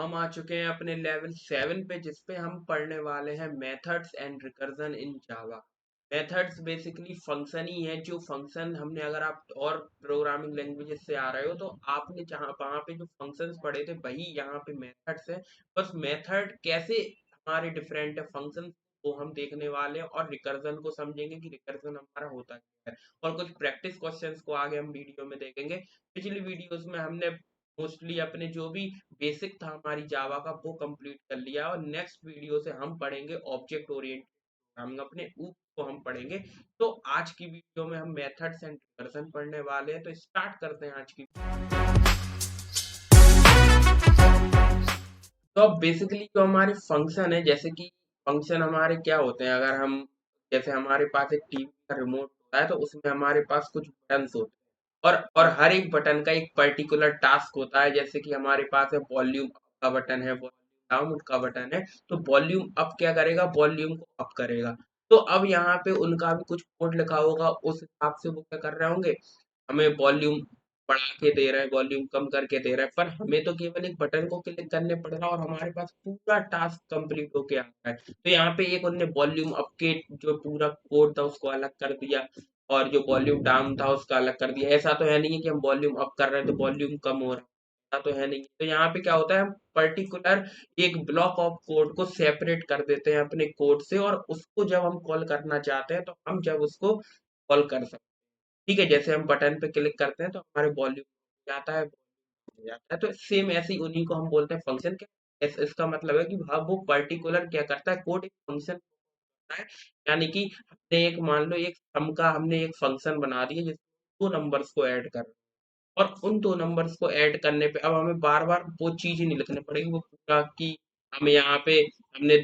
हम आ चुके हैं अपने लेवल 7 पे जिसपे हम पढ़ने वाले हैं methods and recursion in Java. Methods basically function ही है। जो फंक्शन हमने, अगर आप और प्रोग्रामिंग लैंग्वेजेस से आ रहे हो तो आपने जहाँ वहाँ पे जो फंक्शंस पढ़े थे वही यहाँ पे मेथड्स है। बस मेथड कैसे हमारे डिफरेंट है फंक्शन वो हम देखने वाले हैं और रिकर्जन को समझेंगे कि रिकर्जन हमारा होता क्या है। और कुछ प्रैक्टिस क्वेश्चंस को आगे हम वीडियो में देखेंगे। पिछली वीडियोस में हमने मोस्टली अपने जो भी बेसिक था हमारी जावा का वो कंप्लीट कर लिया और नेक्स्ट वीडियो से हम पढ़ेंगे ऑब्जेक्ट ओरिएंटेड प्रोग्रामिंग, अपने ऊप को हम पढ़ेंगे। तो आज की वीडियो में हम मेथड्स एंड रिकर्जन पढ़ने वाले हैं, तो स्टार्ट करते हैं आज की। तो अब बेसिकली जो हमारे फंक्शन है, जैसे कि फंक्शन हमारे क्या होते हैं, अगर हम जैसे हमारे पास एक टीवी का रिमोट होता है तो उसमें हमारे पास कुछ बटन्स होते हैं और हर एक बटन का एक पर्टिकुलर टास्क होता है। जैसे कि हमारे पास है वॉल्यूम अप का बटन है, वॉल्यूम डाउन का बटन है। तो वॉल्यूम अप क्या करेगा, वॉल्यूम को अप करेगा। तो अब यहाँ पे उनका भी कुछ कोड लिखा होगा, उस हिसाब से वो क्या कर रहे होंगे, हमें वॉल्यूम बढ़ा के दे रहा है, वॉल्यूम कम करके दे रहा है, पर हमें तो केवल एक बटन को क्लिक करने पड़ रहा है और हमारे पास पूरा टास्क कंप्लीट होके आता है। तो यहाँ पे एक उन्होंने वॉल्यूम अप के जो पूरा कोड था उसको अलग कर दिया और जो वॉल्यूम डाउन था उसका अलग कर दिया। ऐसा तो है नहीं है कि हम वॉल्यूम अप कर रहे हैं तो वॉल्यूम कम हो रहा है, ऐसा तो है नहीं। तो यहाँ पे क्या होता है, हम पर्टिकुलर एक ब्लॉक ऑफ कोड को सेपरेट कर देते हैं अपने कोड से और उसको जब हम कॉल करना चाहते हैं तो हम जब उसको कॉल कर सकते हैं। ठीक है, जैसे हम बटन पे क्लिक करते हैं तो हमारे वॉल्यूम जाता है, volume जाता है। तो सेम ऐसे ही उन्हीं को हम बोलते हैं फंक्शन के। इसका मतलब है कि हाँ वो पर्टिकुलर क्या करता है, कोड एक फंक्शन है। यानी कि हमने एक, मान लो एक सम का हमने एक फंक्शन बना दिया जिसमें दो नंबर्स को ऐड कर, और उन दो नंबर्स को ऐड करने पे अब हमें बार बार वो चीज ही नहीं लिखनी पड़ेगी, वो पूरा कि हमें यहाँ पे हमने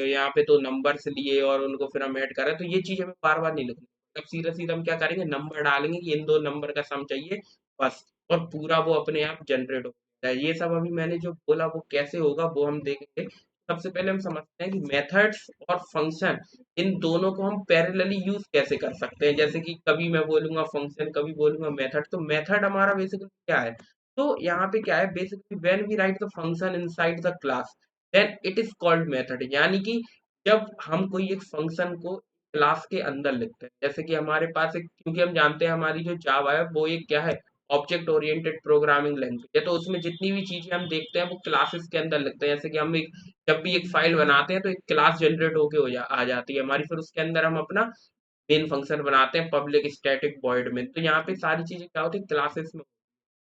यहाँ पे दो नंबर्स लिए और उनको फिर हम ऐड करें, तो ये चीज हमें बार बार नहीं लिखनी। अब सीधा सीधा हम क्या करेंगे, नंबर डालेंगे कि इन दो नंबर का सम चाहिए, बस। और पूरा वो अपने आप जनरेट हो जाता है। ये सब अभी मैंने जो बोला वो कैसे होगा वो हम देखेंगे। सबसे पहले हम समझते हैं कि मेथड्स और फंक्शन, इन दोनों को हम पैरेलली यूज कैसे कर सकते हैं। जैसे कि कभी मैं बोलूंगा फंक्शन, कभी बोलूंगा मेथड। तो मेथड हमारा बेसिकली क्या है, तो यहाँ पे क्या है, basically when we write the function inside the class then it is called method. यानी कि जब हम कोई एक फंक्शन को क्लास के अंदर लिखते हैं, जैसे कि हमारे पास एक, क्योंकि हम जानते हैं हमारी जो जावा है वो एक क्या है, ऑब्जेक्ट ओरिएंटेड प्रोग्रामिंग लैंग्वेज है। तो उसमें जितनी भी चीजें हम देखते हैं वो क्लासेस के अंदर लिखते हैं। जैसे कि हम एक, जब भी एक फाइल बनाते हैं तो एक क्लास जनरेट होके आ जाती है हमारी, फिर उसके अंदर हम अपना मेन फंक्शन बनाते हैं पब्लिक स्टैटिक वॉइड में। तो यहाँ पे सारी चीजें क्या होती है, क्लासेस में।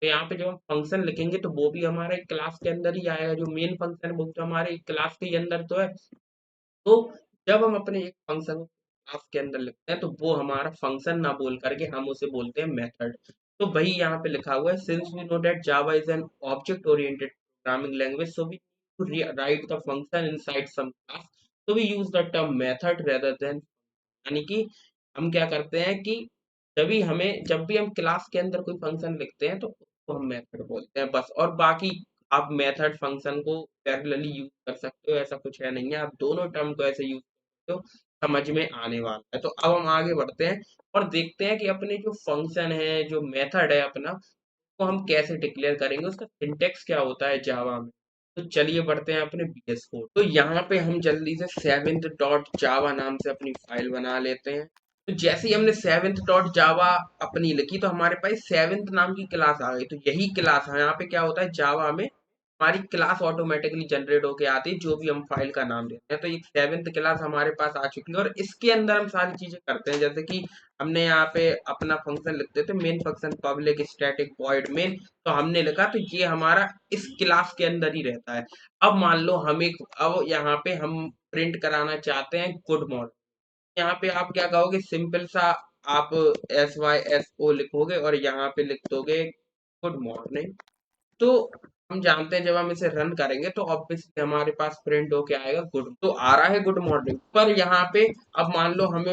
तो यहाँ पे जब हम फंक्शन लिखेंगे तो वो भी हमारे एक क्लास के अंदर ही आएगा। जो मेन फंक्शन है वो तो हमारे एक क्लास के ही अंदर तो है। तो जब हम अपने एक फंक्शन को क्लास के अंदर लिखते हैं तो वो हमारा फंक्शन ना बोल करके हम उसे बोलते हैं मेथड। तो वही यहाँ पे लिखा हुआ है, since we know that Java is an object oriented programming language so we write the function inside some class, so we use the term method rather than। यानी कि हम क्या करते हैं कि जब भी हम क्लास के अंदर कोई फंक्शन लिखते हैं तो उसको हम मेथड बोलते हैं, बस। और बाकी आप मेथड फंक्शन को पैरेलली यूज कर सकते हो, ऐसा कुछ है नहीं है, आप दोनों टर्म को ऐसे यूज कर सकते हो, समझ में आने वाला है। तो अब हम आगे बढ़ते हैं और देखते हैं कि अपने जो फंक्शन है, जो मेथड है अपना, को हम कैसे डिक्लेयर करेंगे, उसका सिंटेक्स क्या होता है जावा में। तो चलिए बढ़ते हैं अपने बीएस कोड। तो यहाँ पे हम जल्दी से सेवेंथ डॉट जावा नाम से अपनी फाइल बना लेते हैं। तो जैसे ही हमने सेवेंथ डॉट जावा अपनी लिखी तो हमारे पास सेवेंथ नाम की क्लास आ गई। तो यही क्लास है, यहाँ पे क्या होता है जावा में, हमारी क्लास ऑटोमेटिकली जनरेट होके आती है जो भी हम फाइल का नाम देते हैं। तो एक सेवेंथ क्लास हमारे पास आ चुकी है और इसके अंदर हम सारी चीजें करते हैं। जैसे कि हमने यहाँ पे अपना फंक्शन लिखते थे, main function public static void main. तो हमने लिखा तो ये हमारा इस क्लास के अंदर ही रहता है। अब मान लो हम एक, अब यहाँ पे हम प्रिंट कराना चाहते हैं गुड मॉर्निंग। यहाँ पे आप क्या कहोगे, सिंपल सा आप SYSO लिखोगे और यहाँ पे लिख दोगे गुड मॉर्निंग। तो हम जानते हैं जब हम इसे रन करेंगे तो ऑब्वियसली हमारे पास प्रिंट होके आएगा गुड, तो आ रहा है गुड मॉर्निंग। पर यहाँ पे अब मान लो हमें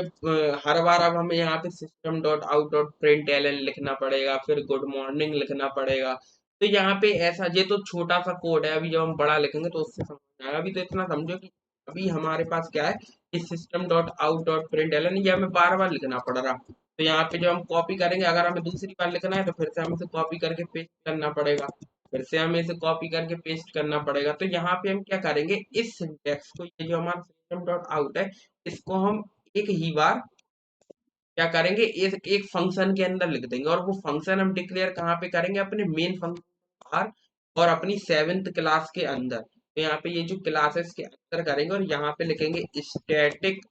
हर बार अब हमें यहाँ पे system dot out dot print L लिखना पड़ेगा, फिर गुड मॉर्निंग लिखना पड़ेगा। तो यहाँ पे ऐसा, ये तो छोटा सा कोड है, अभी जब हम बड़ा लिखेंगे तो उससे समझ में आएगा। अभी तो इतना समझो कि अभी हमारे पास क्या है, इस system dot out dot print L ये हमें बार बार लिखना पड़ रहा। तो यहाँ पे जब हम कॉपी करेंगे, अगर हमें दूसरी बार लिखना है तो फिर से हमें कॉपी करके पेस्ट करना पड़ेगा। फिर से हमें इसे कॉपी करके पेस्ट करना पड़ेगा। तो यहाँ पे हम क्या करेंगे, इस सिंटेक्स को, ये जो हमारा सिस्टम डॉट आउट है, इसको हम एक ही बार क्या करेंगे, एक फंक्शन के अंदर लिख देंगे, और वो फंक्शन हम डिक्लेयर कहाँ पे करेंगे, अपने मेन फंक्शन बाहर और अपनी 7th क्लास के अंदर। तो यहाँ पे ये जो क्लासेस के अंदर करेंगे, और यहाँ पे लिखेंगे स्टैटिक।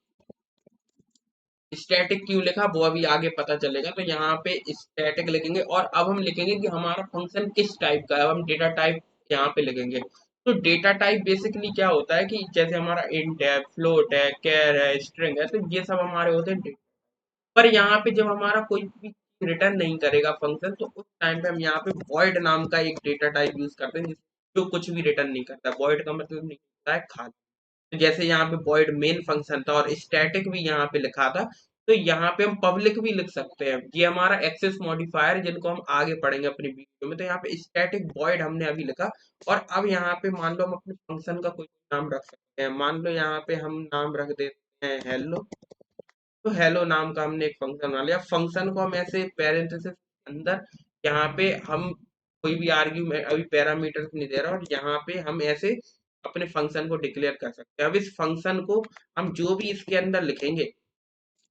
स्टैटिक क्यों लिखा वो अभी आगे पता चलेगा। तो यहाँ पे स्टैटिक लिखेंगे, और अब हम लिखेंगे कि हमारा फंक्शन किस टाइप का है। अब हम डेटा टाइप यहाँ पे लिखेंगे। तो डेटा टाइप बेसिकली क्या होता है कि जैसे हमारा इंट है, फ्लोट है, कैर है, स्ट्रिंग है, तो ये सब हमारे होते हैं। पर यहाँ पे जब हमारा कोई भी रिटर्न नहीं करेगा फंक्शन, तो उस टाइम पे हम यहाँ पे void नाम का एक डेटा टाइप यूज करते हैं, जो कुछ भी रिटर्न नहीं करता। void का मतलब नहीं होता है खाली। तो जैसे यहाँ पे void मेन फंक्शन था, और स्टैटिक भी यहाँ पे लिखा था, तो यहाँ पे हम पब्लिक भी लिख सकते हैं। ये हमारा एक्सेस मॉडिफायर है, जिनको हम आगे पढ़ेंगे अपनी वीडियो में। तो यहाँ पे स्टैटिक void हमने अभी लिखा, और अब यहाँ पे मान लो हम अपने फंक्शन का कोई नाम रख सकते हैं। मान लो यहाँ पे हम नाम रख देते हैं हेलो। तो हेलो नाम का हमने एक फंक्शन बना लिया। फंक्शन को हम ऐसे पैरेंथेसिस अंदर, यहाँ पे हम कोई भी आर्ग्यूमेंट, अभी पैरामीटर्स नहीं दे रहा, और यहाँ पे हम ऐसे अपने फंक्शन को डिक्लेयर कर सकते हैं। अब इस फंक्शन को हम जो भी इसके अंदर लिखेंगे,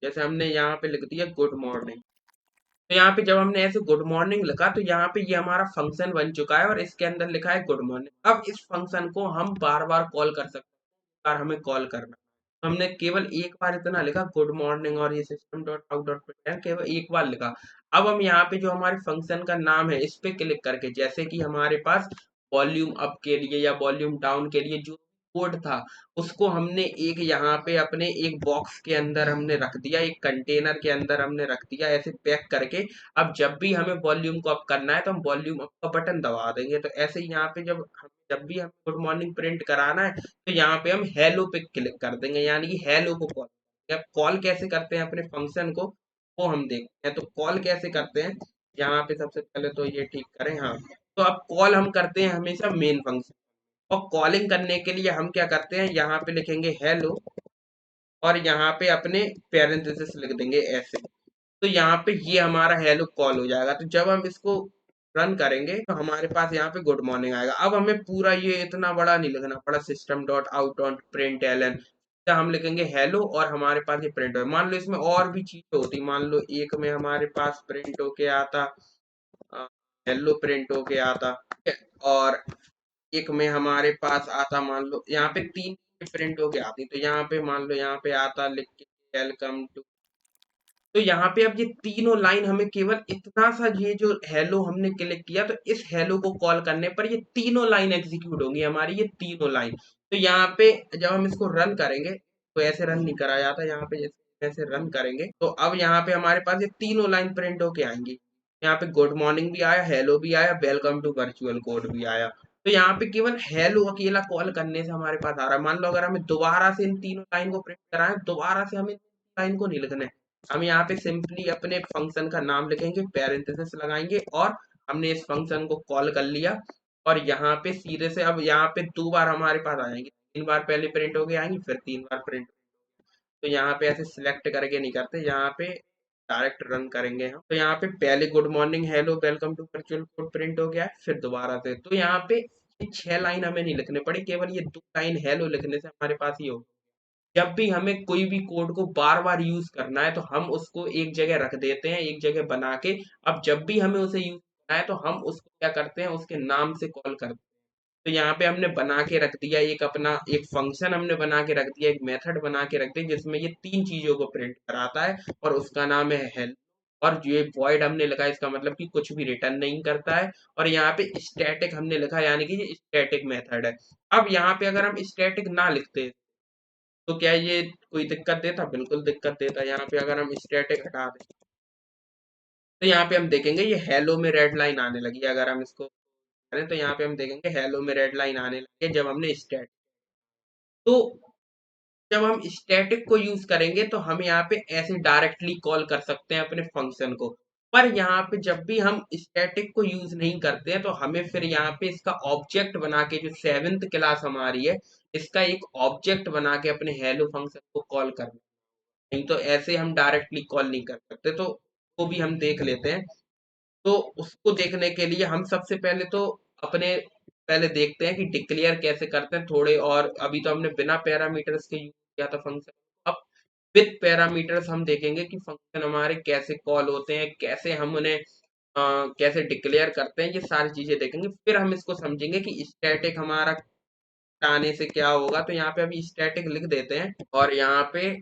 जैसे हमने यहाँ पे लिख दिया गुड मॉर्निंग। तो यहाँ पे जब हमने ऐसे गुड मॉर्निंग लिखा, तो यहाँ पे ये हमारा फंक्शन बन चुका है, और इसके अंदर लिखा है गुड मॉर्निंग। अब इस फंक्शन को हम बार बार कॉल कर सकते हैं, बार हमें कॉल करना। तो हमने केवल एक बार इतना लिखा गुड मॉर्निंग, और ये system dot out dot println केवल एक बार लिखा। अब हम यहाँ पे जो हमारे फंक्शन का नाम है, इस पे क्लिक करके, जैसे कि हमारे पास वॉल्यूम अप के लिए या वॉल्यूम डाउन के लिए जो कोड था, उसको हमने एक यहाँ पे अपने एक बॉक्स के अंदर हमने रख दिया, एक कंटेनर के अंदर हमने रख दिया, ऐसे पैक करके। अब जब भी हमें वॉल्यूम को अप करना है, तो हम वॉल्यूम अप का बटन दबा देंगे। तो ऐसे ही यहाँ पे जब भी हमें गुड मॉर्निंग प्रिंट कराना है, तो यहाँ पे हम हेलो पे क्लिक कर देंगे, यानी कि हेलो को कॉल। अब कॉल कैसे करते हैं अपने फंक्शन को, वो हम देखते हैं। तो कॉल कैसे करते हैं, यहाँ पे सबसे पहले तो ये ठीक करें। हाँ, तो अब कॉल हम करते हैं हमेशा मेन फंक्शन, और कॉलिंग करने के लिए हम क्या करते हैं, यहाँ पे लिखेंगे हेलो, और यहाँ पे अपने पैरेंथेसिस लिख देंगे ऐसे। तो यहाँ पे ये हमारा हेलो कॉल हो जाएगा। तो जब हम इसको रन करेंगे, तो हमारे पास यहाँ पे गुड मॉर्निंग आएगा। अब हमें पूरा ये इतना बड़ा नहीं लिखना पड़ा, system dot out dot print ln. हम लिखेंगे हेलो, और हमारे पास ये प्रिंट हो। मान लो इसमें और भी चीजें होती, मान लो एक में हमारे पास प्रिंट होके आता हेलो, प्रिंट होके आता, ठीक है? और एक में हमारे पास आता, मान लो यहाँ पे 3 प्रिंट होके आती। तो यहाँ पे मान लो यहाँ पे आता लिख के वेलकम टू। तो यहाँ पे अब ये तीनों लाइन हमें केवल इतना सा, ये जो हेलो हमने क्लिक किया, तो इस हेलो को कॉल करने पर ये तीनों लाइन एग्जीक्यूट होंगी हमारी, ये तीनों लाइन। तो यहाँ पे जब हम इसको रन करेंगे, तो ऐसे रन नहीं करा जाता, यहाँ पे जैसे ऐसे रन करेंगे, तो अब यहाँ पे हमारे पास ये तीनों लाइन प्रिंट होके आएंगी। यहाँ पे गुड मॉर्निंग भी आया, हेलो भी आया, वेलकम टू वर्चुअल कोड भी आया। तो यहाँ पे केवल हेलो अकेला कॉल करने से हमारे पास आ रहा है। मान लो अगर हमें दोबारा से इन तीनों लाइन को प्रिंट कराएं, दोबारा से हमें लाइन को नहीं लिखना है। हम यहाँ पे सिंपली अपने फंक्शन का नाम लिखेंगे, पैरेंथेसिस लगाएंगे, और हमने इस फंक्शन को कॉल कर लिया। और यहाँ पे सीधे से अब यहाँ पे 2 बार हमारे पास आ जाएंगे, 3 बार पहले प्रिंट होके आएंगी, फिर 3 बार प्रिंट। तो यहाँ पे ऐसे सिलेक्ट करके नहीं करते, यहाँ पे डायरेक्ट रन करेंगे हम। तो यहाँ पे पहले good morning hello welcome to virtual code print हो गया है, फिर दोबारा से। तो यहाँ पे ये 6 लाइन हमें नहीं लिखने पड़ी, केवल ये 2 लाइन हेलो लिखने से हमारे पास ये हो। जब भी हमें कोई भी कोड को बार बार यूज करना है, तो हम उसको एक जगह रख देते हैं, एक जगह बना के। अब जब भी हमें उसे यूज करना है, तो हम उसको क्या करते हैं, उसके नाम से कॉल करते हैं। तो यहाँ पे हमने बना के रख दिया एक अपना एक फंक्शन, हमने बना के रख दिया, एक मेथड बना के रख दिया, जिसमें ये 3 चीजों को प्रिंट कराता है, और उसका नाम है हेल्प। और ये वॉइड हमने लिखा है, इसका मतलब कि कुछ भी रिटर्न नहीं करता है। और यहाँ पे स्टैटिक हमने लिखा है, यानी कि ये स्टैटिक मेथड है। अब यहाँ पे अगर हम स्टैटिक ना लिखते, तो क्या ये कोई दिक्कत देता? बिल्कुल दिक्कत देता। यहाँ पे अगर हम स्टैटिक हटा दें, तो यहाँ पे हम देखेंगे ये हेलो में रेड लाइन आने लगी है। अगर हम इसको करें, तो यहाँ पे हम देखेंगे हेलो में रेड लाइन आने लगी है, जब हमने स्टैटिक। तो जब हम स्टैटिक को यूज करेंगे, तो हम यहाँ पे ऐसे डायरेक्टली कॉल कर सकते हैं अपने फंक्शन को। पर यहाँ पे जब भी हम स्टैटिक को यूज नहीं करते हैं, तो हमें फिर यहाँ पे इसका ऑब्जेक्ट बना के, जो 7th क्लास हमारी है, इसका एक ऑब्जेक्ट बना के अपने हेलो फंक्शन को कॉल करना। नहीं तो ऐसे हम डायरेक्टली कॉल नहीं कर सकते। तो वो भी हम देख लेते हैं। तो उसको देखने के लिए हम सबसे पहले तो अपने पहले देखते हैं कि डिक्लेयर कैसे करते हैं थोड़े, और अभी तो हमने बिना पैरामीटर्स के यूज किया था फंक्शन। अब विद पैरामीटर्स हम देखेंगे कि फंक्शन हमारे कैसे कॉल होते हैं, कैसे हम उन्हें कैसे डिक्लेयर करते हैं, ये सारी चीजें देखेंगे। फिर हम इसको समझेंगे कि स्टैटिक हमारा आने से क्या होगा। तो यहाँ पे अभी स्टैटिक लिख देते हैं, और यहाँ पे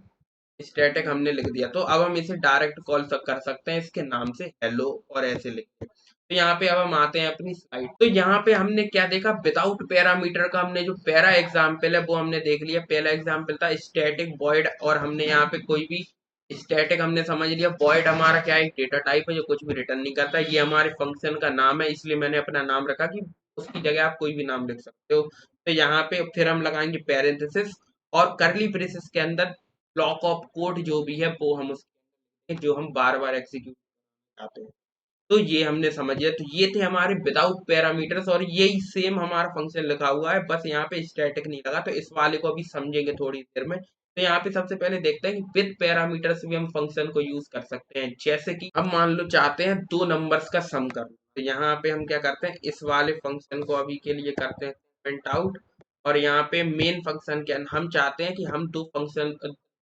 स्टैटिक हमने लिख दिया। तो अब हम इसे डायरेक्ट कॉल कर सकते हैं इसके नाम से, हेलो और ऐसे लिख के। तो यहाँ पे अब हम आते हैं अपनी स्लाइड। तो यहाँ पे हमने क्या देखा, विदाउट पैरामीटर का हमने जो पैरा एग्जाम्पल है वो हमने देख लिया। पहला एग्जाम्पल था स्टैटिक वॉइड, और हमने यहाँ पे कोई भी स्टैटिक हमने समझ लिया। वॉइड हमारा क्या है, एक डेटा टाइप है जो कुछ भी रिटर्न नहीं करता। ये हमारे फंक्शन का नाम है, इसलिए मैंने अपना नाम रखा कि उसकी जगह आप कोई भी नाम लिख सकते हो। तो यहाँ पे फिर हम लगाएंगे पैरेंथेसिस, और करली ब्रेसेस के अंदर ब्लॉक ऑफ कोड जो भी है वो हम उसके जो हम बार बार एग्जीक्यूट चाहते हैं। तो ये हमने समझ लिया। तो ये थे हमारे विदाउट पैरामीटर्स, और यही सेम हमारा फंक्शन लिखा हुआ है, बस यहाँ पे स्टैटिक नहीं लगा। तो इस वाले को अभी समझेंगे थोड़ी देर में। तो यहाँ पे सबसे पहले देखते हैं कि विद पैरामीटर्स भी हम फंक्शन को यूज कर सकते हैं। जैसे कि हम मान लो चाहते हैं दो नंबर्स का सम करना, तो यहाँ पे हम क्या करते हैं, इस वाले फंक्शन को अभी के लिए करते हैं प्रिंट आउट। और यहाँ पे मेन फंक्शन के अंदर हम चाहते हैं कि हम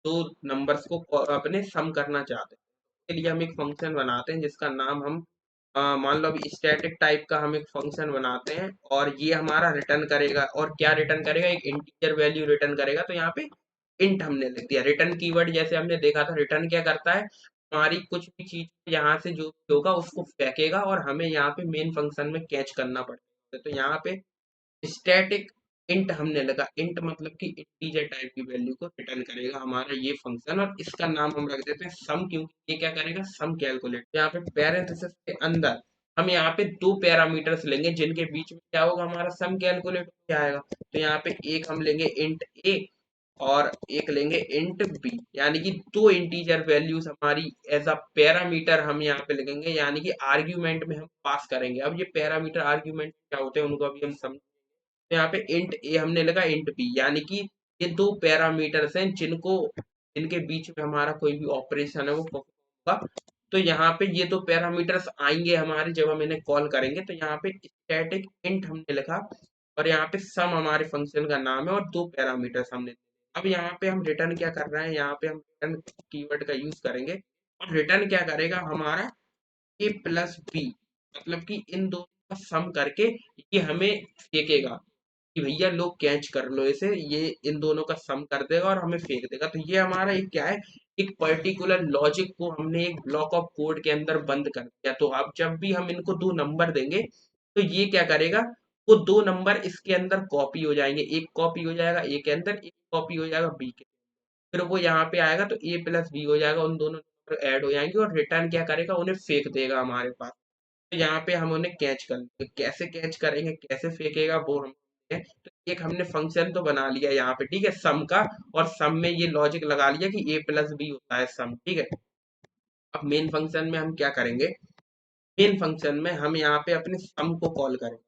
दो नंबर्स को अपने सम करना चाहते हैं। के लिए हम एक फंक्शन बनाते हैं जिसका नाम हम मान लो अभी स्टैटिक टाइप का हम एक फंक्शन बनाते हैं, और ये हमारा रिटर्न करेगा। और क्या रिटर्न करेगा, एक इंटीजर वैल्यू रिटर्न करेगा। तो यहाँ पे इंट हमने लिख दिया। रिटर्न कीवर्ड जैसे हमने देखा था, रिटर्न क्या करता है, हमारी कुछ भी चीज यहाँ से जो भी होगा उसको फेंकेगा, और हमें यहाँ पे मेन फंक्शन में कैच करना पड़ेगा। तो यहाँ पे स्टैटिक इंट हमने लगा, इंट मतलब कि इंटीजर टाइप की वैल्यू को रिटर्न करेगा हमारा ये फंक्शन, और इसका नाम हम रख देते हैं सम, क्योंकि ये क्या करेगा, सम कैलकुलेट। यहाँ पे पैरेंथेसिस के अंदर हम यहाँ पे दो पैरामीटर्स लेंगे जिनके बीच में क्या होगा, हमारा सम कैलकुलेट हो जाएगा। तो यहाँ पे एक हम लेंगे इंट ए, और एक लेंगे इंट बी, यानी कि दो इंटीजर वैल्यूज हमारी एज अ पैरामीटर हम यहाँ पे लिखेंगे, यानी कि आर्ग्यूमेंट में हम पास करेंगे। अब ये पैरामीटर आर्ग्यूमेंट क्या होते हैं उनको अभी हम समझ। तो यहाँ पे इंट ए हमने लगा, इंट बी, यानी कि ये दो पैरामीटर्स हैं जिनको जिनके बीच में हमारा कोई भी ऑपरेशन है वो परफॉर्म होगा। तो यहाँ पे ये दो पैरामीटर्स आएंगे हमारे जब हम इन्हें कॉल करेंगे। तो यहाँ पे स्टैटिक इंट हमने लिखा, और यहाँ पे सम हमारे फंक्शन का नाम है, और दो पैरामीटर्स हमने। अब यहाँ पे हम रिटर्न क्या कर रहे हैं, यहाँ पे हम रिटर्न कीवर्ड का यूज करेंगे, और रिटर्न क्या करेगा हमारा ए प्लस बी, मतलब कि इन दोनों का सम करके ये हमें फेंकेगा कि भैया लोग कैच कर लो इसे, ये इन दोनों का सम कर देगा और हमें फेंक देगा। तो ये हमारा एक क्या है, एक पर्टिकुलर लॉजिक को हमने एक ब्लॉक ऑफ कोड के अंदर बंद कर दिया। तो अब जब भी हम इनको दो नंबर देंगे तो ये क्या करेगा, वो दो नंबर इसके अंदर कॉपी हो जाएंगे, एक कॉपी हो जाएगा ए के अंदर, एक कॉपी हो जाएगा बी के। फिर वो यहाँ पे आएगा तो ए प्लस बी हो जाएगा, उन दोनों नंबर ऐड हो जाएंगे, और रिटर्न क्या करेगा, उन्हें फेंक देगा हमारे पास। तो यहाँ पे हम उन्हें कैच कर लेंगे। कैसे कैच करेंगे, कैसे फेंकेगा वो हम हैं। तो एक हमने फंक्शन तो बना लिया यहाँ पे, ठीक है, सम का। और सम में ये लॉजिक लगा लिया कि ए प्लस बी होता है सम, ठीक है। अब मेन फंक्शन में हम क्या करेंगे, मेन फंक्शन में हम यहाँ पे अपने सम को कॉल करेंगे,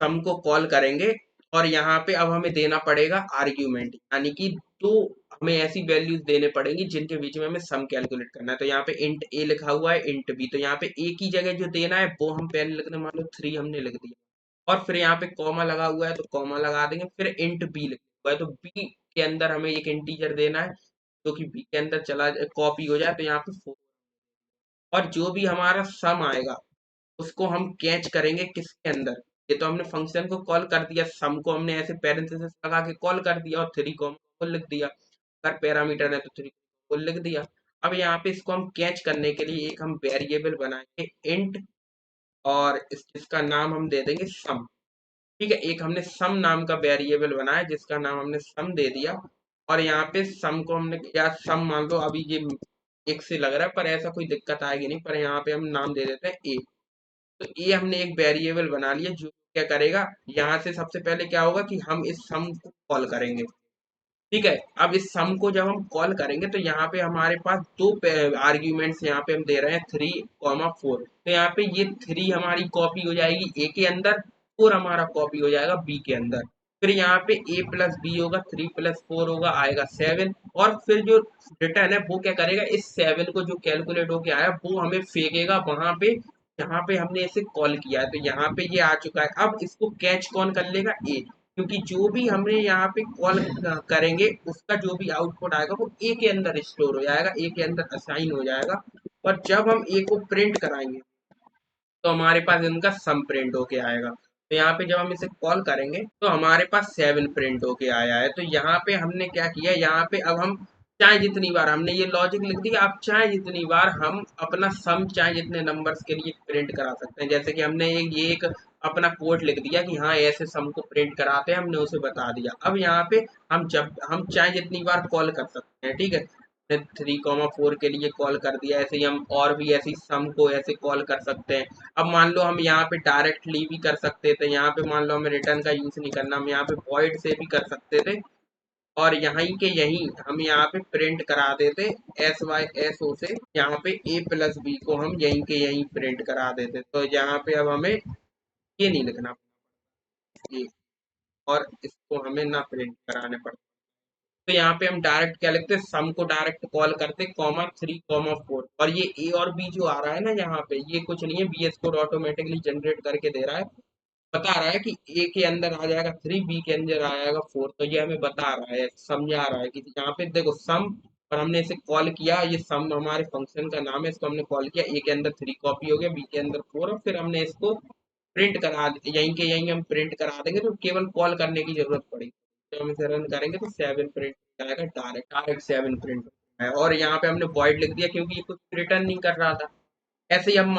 सम को कॉल करेंगे। और यहाँ पे अब हमें देना पड़ेगा आर्ग्यूमेंट, यानी कि दो हमें ऐसी वैल्यूज देने पड़ेंगी जिनके बीच में हमें सम कैलकुलेट करना है। तो यहाँ पे इंट ए लिखा हुआ है, इंट बी। तो यहाँ पे ए की जगह जो देना है वो हम पहले लिखने, मान लो 3 हमने लिख दिया, और फिर यहाँ पे कॉमा लगा हुआ है तो कॉमा लगा देंगे। फिर इंट बी लिखा हुआ है तो बी के अंदर हमें एक इंटीजर देना है जो कि बी के अंदर चला कॉपी हो जाए। तो यहाँ पे 4, और जो भी हमारा सम आएगा उसको हम कैच करेंगे किसके अंदर। ये तो हमने फंक्शन को कॉल कर दिया, सम को हमने ऐसे पैरेंथेसिस लगा के कॉल कर दिया, और 3 को लिख दिया। अगर पैरामीटर है तो 3 को लिख दिया। अब यहाँ पे इसको हम कैच करने के लिए एक हम वेरिएबल बनाएंगे इंट, और इसका नाम हम दे देंगे सम, ठीक है। एक हमने सम नाम का वेरिएबल बनाया जिसका नाम हमने सम दे दिया। और यहाँ पे सम को हमने, या सम मान लो अभी ये एक से लग रहा है पर ऐसा कोई दिक्कत आएगी नहीं, पर यहाँ पे हम नाम दे देते हैं ए। तो ये हमने एक वेरिएबल बना लिया जो क्या करेगा, यहाँ से सबसे पहले क्या होगा कि हम इस सम को कॉल करेंगे, ठीक है। अब इस सम को जब हम कॉल करेंगे तो यहाँ पे हमारे पास दो आर्ग्यूमेंट्स यहाँ पे हम दे रहे हैं 3, 4। तो यहाँ पे ये 3 हमारी कॉपी हो जाएगी ए के अंदर, 4 हमारा कॉपी हो जाएगा बी के अंदर। फिर यहाँ पे ए प्लस बी होगा, 3 + 4 होगा, आएगा 7। और फिर जो रिटर्न है वो क्या करेगा, इस 7 को जो कैलकुलेट होके आया वो हमें फेंकेगा वहां पे यहाँ पे हमने इसे कॉल किया है, तो यहाँ पे ये आ चुका है। अब इसको कैच कौन कर लेगा, ए, क्योंकि जो भी हमने यहाँ पे कॉल करेंगे उसका जो भी आउटपुट आएगा वो ए के अंदर स्टोर हो जाएगा, ए के अंदर असाइन हो जाएगा। और जब हम ए को प्रिंट कराएंगे तो हमारे पास इनका सम प्रिंट होके आएगा। तो यहाँ पे जब हम इसे कॉल करेंगे तो हमारे पास 7 प्रिंट होके आया है। तो यहाँ पे हमने क्या किया, यहाँ पे अब हम चाहे जितनी बार हमने ये लॉजिक लिख दिया, अब चाहे जितनी बार हम अपना सम चाहे जितने नंबर्स के लिए प्रिंट करा सकते हैं। जैसे कि हमने ये एक अपना कोड लिख दिया कि हाँ ऐसे सम को प्रिंट कराते हैं, हमने उसे बता दिया। अब यहाँ पे हम चाहे जितनी बार कॉल कर सकते हैं, ठीक है। 3,4 के लिए कॉल कर दिया, ऐसे ही हम और भी ऐसी सम को ऐसे कॉल कर सकते हैं। अब मान लो हम यहाँ पे डायरेक्टली भी कर सकते थे, यहाँ पे मान लो हमें रिटर्न का यूज नहीं करना, हम यहाँ पे वॉइड से भी कर सकते थे। और यहीं के यहीं हम यहाँ पे प्रिंट करा देते एस वाई एस ओ से, यहाँ पे ए प्लस बी को हम यहीं के यहीं प्रिंट करा देते। तो यहाँ पे अब हमें ये नहीं लिखना ये, और इसको हमें ना प्रिंट कराने पड़ते। तो यहाँ पे हम डायरेक्ट क्या लिखते हैं, सम को डायरेक्ट कॉल करते, कॉमा 3,4, और ये ए और बी जो आ रहा है ना यहाँ पे, ये कुछ नहीं है, बीएस कोड ऑटोमेटिकली जनरेट करके दे रहा है। बता रहा है कि ए के अंदर आ जाएगा 3, बी के अंदर आ जाएगा 4। तो ये हमें बता रहा है, समझा रहा है कि यहाँ पे देखो सम, और हमने इसे कॉल किया, ये सम हमारे फंक्शन का नाम है, इसको हमने कॉल किया, ए के अंदर 3 कॉपी हो गया, बी के अंदर 4, और फिर हमने इसको प्रिंट करा, यहीं के यहीं हम प्रिंट करा देंगे, तो केवल कॉल करने की जरूरत पड़ेगी। जब हम इसे रन करेंगे तो 7 प्रिंट आएगा, डायरेक्ट डायरेक्ट 7 प्रिंट है। और यहाँ पे हमने वॉइड लिख दिया क्योंकि ये कुछ रिटर्न नहीं कर रहा था। ऐसे ही हम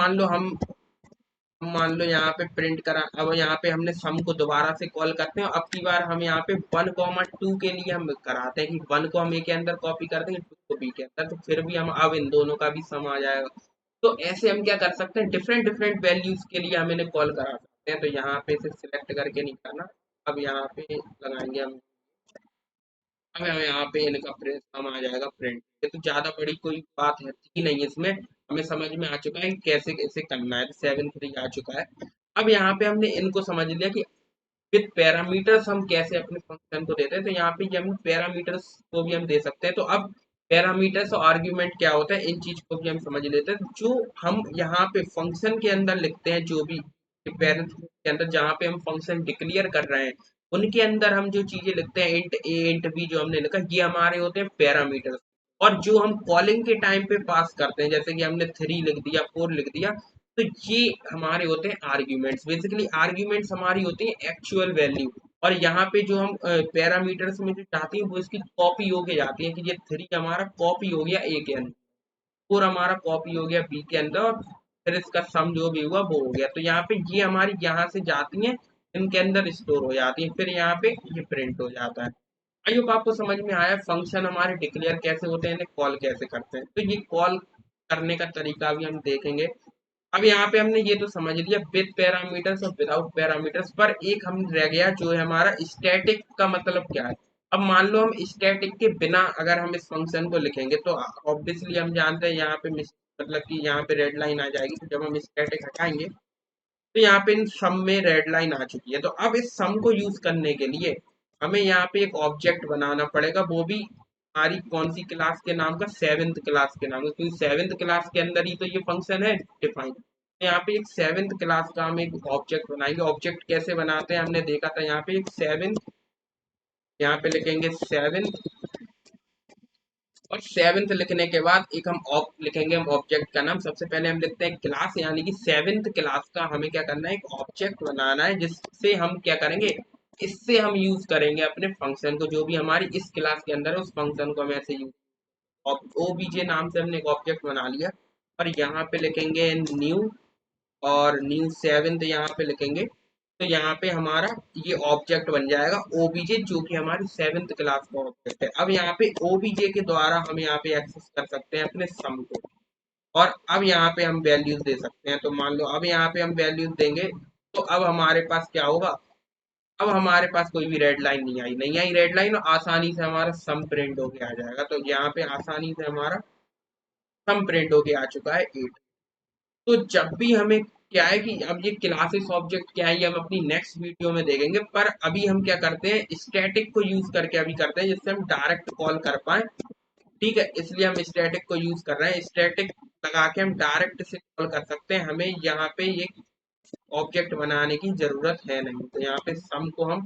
मान लो यहाँ पे प्रिंट करा, अब यहाँ पे हमने सम को दोबारा से कॉल करते हैं, अब की बार हम यहाँ पे 1,2 के लिए हम कराते हैं कि 1 को हम ए के अंदर कॉपी कर देंगे, 2 को बी के अंदर, तो फिर भी हम अब इन दोनों का भी सम आ जाएगा। तो ऐसे हम क्या कर सकते हैं, डिफरेंट डिफरेंट वैल्यूज के लिए हम इन्हें कॉल करा सकते हैं। तो यहाँ पे इसे सिलेक्ट करके नहीं करना, अब यहाँ पे लगाएंगे हम, अब हमें यहाँ पे इनका प्रिंट सम आ जाएगा प्रिंट। ये तो ज्यादा बड़ी कोई बात है ही नहीं है इसमें, हमें समझ में आ चुका है कि कैसे कैसे करना है। 7 3 आ चुका है। अब यहाँ पे हमने इनको समझ लिया कि विद पैरामीटर्स हम कैसे अपने फंक्शन को देते हैं। तो यहाँ पे ये हम पैरामीटर्स को भी हम दे सकते हैं। तो अब पैरामीटर्स और आर्ग्यूमेंट क्या होता है, इन चीज को भी हम समझ लेते हैं। जो हम यहाँ पे फंक्शन के अंदर लिखते हैं, जो भी पेरेंट्स के अंदर जहाँ पे हम फंक्शन डिक्लेयर कर रहे हैं, उनके अंदर हम जो चीजें लिखते हैं, इंट ए इंट बी जो हमने लिखा, ये हमारे होते हैं पैरामीटर्स। और जो हम कॉलिंग के टाइम पे पास करते हैं, जैसे कि हमने 3 लिख दिया, 4 लिख दिया, तो ये हमारे होते हैं आर्ग्यूमेंट्स। बेसिकली आर्ग्यूमेंट्स हमारी होती है एक्चुअल वैल्यू। और यहाँ पे जो हम पैरामीटर्स में जो चाहती है वो इसकी कॉपी होके जाती है, कि ये 3 हमारा कॉपी हो गया ए के अंदर, 4 हमारा कॉपी हो गया बी के अंदर, और फिर इसका सम जो भी हुआ वो हो गया। तो यहाँ पे ये हमारी यहाँ से जाती है, इनके अंदर स्टोर हो जाती है, फिर यहाँ पे ये प्रिंट हो जाता है। आई होप आपको समझ में आया फंक्शन हमारे डिक्लेयर कैसे होते हैं, इन्हें कॉल कैसे करते हैं। तो ये कॉल करने का तरीका भी हम देखेंगे। अब यहाँ पे हमने ये तो समझ लिया विद पैरामीटर्स और विदाउट पैरामीटर्स, पर एक हम रह गया जो है हमारा स्टैटिक का मतलब क्या है। अब मान लो हम स्टैटिक के बिना अगर हम इस फंक्शन को लिखेंगे तो ऑब्वियसली हम जानते हैं यहाँ पे मतलब कि यहाँ पे रेड लाइन आ जाएगी। तो जब हम स्टैटिक हटाएंगे तो यहाँ पे इन सम में रेड लाइन आ चुकी है। तो अब इस सम को यूज करने के लिए हमें यहाँ पे एक ऑब्जेक्ट बनाना पड़ेगा, वो भी हमारी कौन सी क्लास के नाम का, 7th क्लास के नाम का, क्योंकि 7th क्लास के अंदर ही तो ये फंक्शन है डिफाइन। तो यहाँ पे एक 7th क्लास का हम एक ऑब्जेक्ट बनाएंगे। ऑब्जेक्ट कैसे बनाते हैं हमने देखा था, यहाँ पे एक 7, यहाँ पे लिखेंगे 7, और 7th लिखने के बाद एक हम लिखेंगे हम ऑब्जेक्ट का नाम। सबसे पहले हम लिखते हैं क्लास, यानी कि 7th क्लास का हमें क्या करना है, एक ऑब्जेक्ट बनाना है, जिससे हम क्या करेंगे, इससे हम यूज करेंगे अपने फंक्शन को, जो भी हमारी इस क्लास के अंदर है उस फंक्शन को हम ऐसे यूज, ओबीजे नाम से हमने एक ऑब्जेक्ट बना लिया। और यहाँ पे लिखेंगे न्यू, और न्यू 7th यहाँ पे लिखेंगे। तो यहाँ पे हमारा ये ऑब्जेक्ट बन जाएगा ओबीजे, जो कि हमारी 7th क्लास का ऑब्जेक्ट है। अब यहाँ पे ओबीजे के द्वारा हम यहाँ पे एक्सेस कर सकते हैं अपने सम को, और अब यहाँ पे हम वैल्यूज दे सकते हैं। तो मान लो अब यहाँ पे हम वैल्यूज देंगे, तो अब हमारे पास क्या होगा, अब हमारे पास कोई भी रेड लाइन नहीं आई रेड लाइन, और आसानी से हमारा सम प्रिंट होके आ जाएगा। तो यहाँ पे आसानी से हमारा सम प्रिंट होके आ चुका है 8। तो जब भी हमें क्या है कि अब ये क्लासेस ऑब्जेक्ट क्या है, ये हम अपनी नेक्स्ट वीडियो में देखेंगे। पर अभी हम क्या करते हैं, स्टैटिक को यूज करके अभी करते हैं, जिससे हम डायरेक्ट कॉल कर पाए। ठीक है, इसलिए हम स्टैटिक को यूज कर रहे हैं। स्टैटिक लगा के हम डायरेक्ट से कॉल कर सकते हैं, हमें यहाँ पे ये ऑब्जेक्ट बनाने की जरूरत है नहीं। तो यहाँ पे सम को हम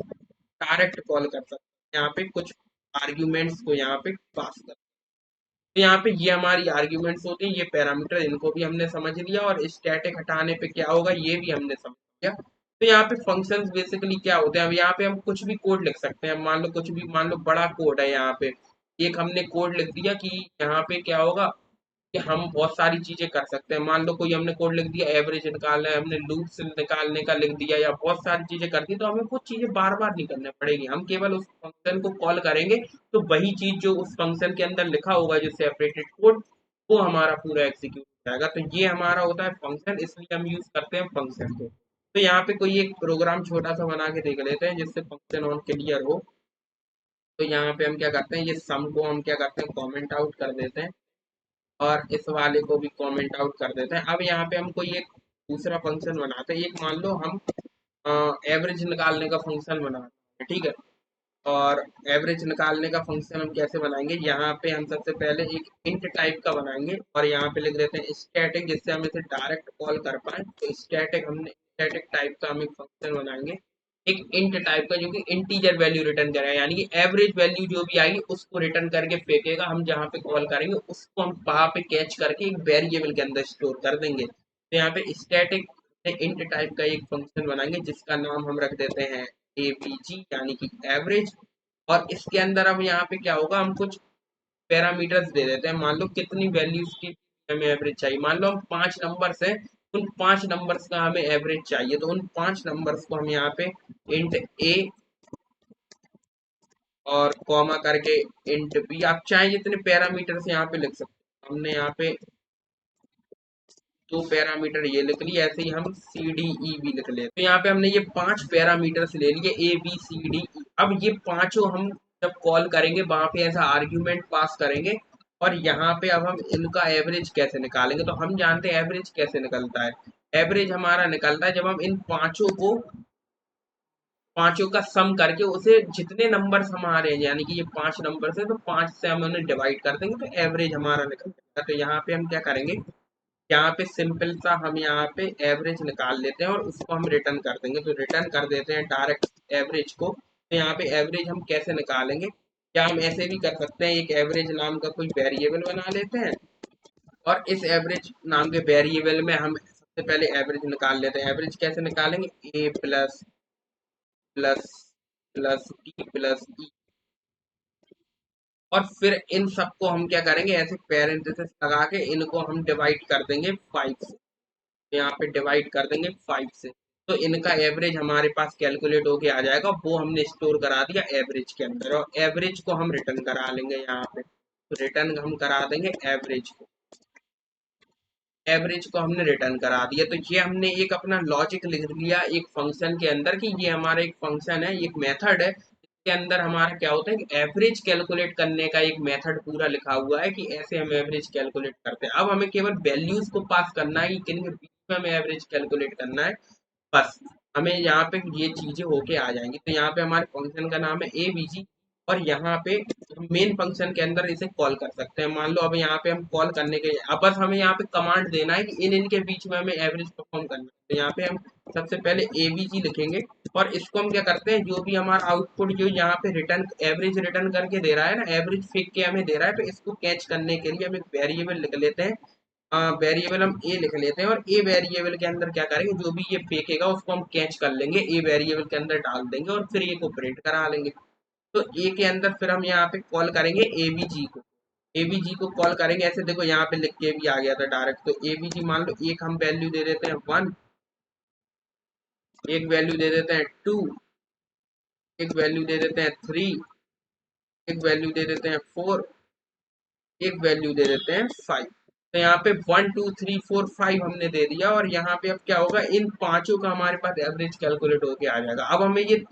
डायरेक्ट कॉल कर सकते हैं, यहाँ पे कुछ आर्ग्यूमेंट्स को यहाँ पे पास कर। तो यहाँ पे ये हमारी आर्ग्यूमेंट्स होते हैं, ये पैरामीटर, इनको भी हमने समझ लिया, और स्टैटिक हटाने पे क्या होगा ये भी हमने समझ लिया। तो यहाँ पे फंक्शंस बेसिकली क्या होते हैं, अब यहाँ पे हम कुछ भी कोड लिख सकते हैं। मान लो कुछ भी, मान लो बड़ा कोड है यहाँ पे, एक हमने कोड लिख दिया कि यहाँ पे क्या होगा कि हम बहुत सारी चीजें कर सकते हैं। मान लो कोई हमने कोड लिख दिया, एवरेज निकालना है, हमने लूप्स निकालने का लिख दिया, या बहुत सारी चीजें कर दी, तो हमें वो चीजें बार बार नहीं करनी पड़ेगी, हम केवल उस फंक्शन को कॉल करेंगे, तो वही चीज जो उस फंक्शन के अंदर लिखा होगा जो सेपरेटेड कोड, वो हमारा पूरा एग्जीक्यूट हो जाएगा। तो ये हमारा होता है फंक्शन, इसलिए हम यूज करते हैं फंक्शन को। तो यहाँ पे कोई एक प्रोग्राम छोटा सा बना के देख लेते हैं जिससे फंक्शन ऑन क्लियर हो। तो यहाँ पे हम क्या करते हैं, ये सम को हम क्या करते हैं, कॉमेंट आउट कर देते हैं, और इस वाले को भी कमेंट आउट कर देते हैं। अब यहाँ पे हम कोई एक दूसरा फंक्शन बनाते हैं, एक मान लो हम एवरेज निकालने का फंक्शन बनाते हैं, ठीक है। और एवरेज निकालने का फंक्शन हम कैसे बनाएंगे, यहाँ पे हम सबसे पहले एक इंट टाइप का बनाएंगे, और यहाँ पे लिख देते हैं स्टैटिक, जिससे हम इसे डायरेक्ट कॉल कर पाए। तो स्टैटिक, हमने स्टैटिक टाइप का हम एक फंक्शन बनाएंगे, एक इंट टाइप का, जो कि इंटीजर वैल्यू रिटर्न करेगा, यानी कि एवरेज वैल्यू जो भी आएगी उसको रिटर्न करके फेंकेगा। हम जहाँ पे कॉल करेंगे उसको हम वहां पे कैच करके एक वेरिएबल के अंदर स्टोर कर देंगे। तो यहाँ पे स्टैटिक इंट टाइप का एक फंक्शन बनाएंगे जिसका नाम हम रख देते हैं एवीजी, यानी कि एवरेज। और इसके अंदर अब यहाँ पे क्या होगा, हम कुछ पैरामीटर्स दे देते हैं। मान लो कितनी वैल्यूज की हमें एवरेज चाहिए, मान लो हम 5 नंबर्स हैं, उन 5 नंबर्स का हमें एवरेज चाहिए, तो उन 5 नंबर्स को हम यहाँ पे इंट ए और कॉमा करके इंट बी, आप चाहे जितने पैरामीटर्स यहाँ पे लिख सकते हैं। हमने यहाँ पे 2 पैरामीटर ये लिख लिए, ऐसे ही हम सी डी ई भी लिख लेते। तो यहाँ पे हमने ये 5 पैरामीटर्स ले लिए, A B C D E. अब ये पांचों हम जब कॉल करेंगे वहां पे ऐसा आर्ग्यूमेंट पास करेंगे, और यहाँ पे अब हम इनका एवरेज कैसे निकालेंगे, तो हम जानते हैं एवरेज कैसे निकलता है। एवरेज हमारा निकलता है जब हम इन पांचों का सम करके उसे, जितने नंबर्स हमारे हैं, यानी कि ये 5 नंबर है तो 5 से हम उन्हें डिवाइड कर देंगे, तो एवरेज हमारा निकल जाएगा। तो यहाँ पे हम क्या करेंगे, यहाँ पे सिंपल सा हम यहाँ पे एवरेज निकाल लेते हैं और उसको हम रिटर्न कर देंगे। तो रिटर्न कर देते हैं डायरेक्ट एवरेज को। तो यहाँ पे एवरेज हम कैसे निकालेंगे, क्या हम ऐसे भी कर सकते हैं, एक एवरेज नाम का कोई वेरिएबल बना लेते हैं, और इस एवरेज नाम के वेरिएबल में हम सबसे पहले एवरेज निकाल लेते हैं। एवरेज कैसे निकालेंगे, A plus plus plus T plus E, और फिर इन सबको हम क्या करेंगे, ऐसे पेरेंथेसिस लगा के इनको हम डिवाइड कर देंगे 5 से। यहाँ पे डिवाइड कर देंगे 5 से, तो इनका एवरेज हमारे पास कैलकुलेट होके आ जाएगा, वो हमने स्टोर करा दिया एवरेज के अंदर, और एवरेज को हम रिटर्न करा लेंगे यहाँ पे। तो रिटर्न हम करा देंगे एवरेज को, एवरेज को हमने रिटर्न करा दिया। तो ये हमने एक अपना लॉजिक लिख लिया एक फंक्शन के अंदर, कि ये हमारा एक फंक्शन है, एक मेथड है, इसके अंदर हमारा क्या होता है कि एवरेज कैलकुलेट करने का एक मेथड पूरा लिखा हुआ है, कि ऐसे हम एवरेज कैलकुलेट करते हैं। अब हमें केवल वैल्यूज को पास करना है कि किन के बीच में हमें एवरेज कैलकुलेट करना है, बस हमें यहाँ पे ये चीजें होके आ जाएंगी। तो यहाँ पे हमारे फंक्शन का नाम है एवीजी, और यहाँ पे मेन फंक्शन के अंदर इसे कॉल कर सकते हैं। मान लो अब यहाँ पे हम कॉल करने के, अब बस हमें यहाँ पे कमांड देना है कि इन इनके बीच में हमें एवरेज परफॉर्म करना है। तो यहाँ पे हम सबसे पहले एवीजी लिखेंगे, और इसको हम क्या करते हैं, जो भी हमारा आउटपुट जो यहाँ पे रिटर्न एवरेज रिटर्न करके दे रहा है ना, एवरेज फेंक के हमें दे रहा है, तो इसको कैच करने के लिए हम एक वेरिएबल लिख लेते हैं। वेरिएबल हम ए लिख लेते हैं, और ए वेरिएबल के अंदर क्या करेंगे, जो भी ये फेंकेगा उसको हम कैच कर लेंगे, ए वेरिएबल के अंदर डाल देंगे, और फिर ए को प्रिंट करा लेंगे। तो ए के अंदर फिर हम यहाँ पे कॉल करेंगे एबीजी को, एबीजी को कॉल करेंगे ऐसे, देखो यहाँ पे लिख के भी आ गया था डायरेक्ट। तो एबीजी मान लो एक हम वैल्यू दे देते हैं 1, एक वैल्यू दे देते हैं 2, एक वैल्यू दे देते हैं 3, एक वैल्यू दे देते हैं 4, एक वैल्यू दे देते हैं 5। तो यहाँ पे 1 2 3 4 5 हमने दे दिया, और यहाँ पे अब क्या होगा, इन पांचों का हमारे पास एवरेज कैलकुलेट होके आ जाएगा। अब हमें ये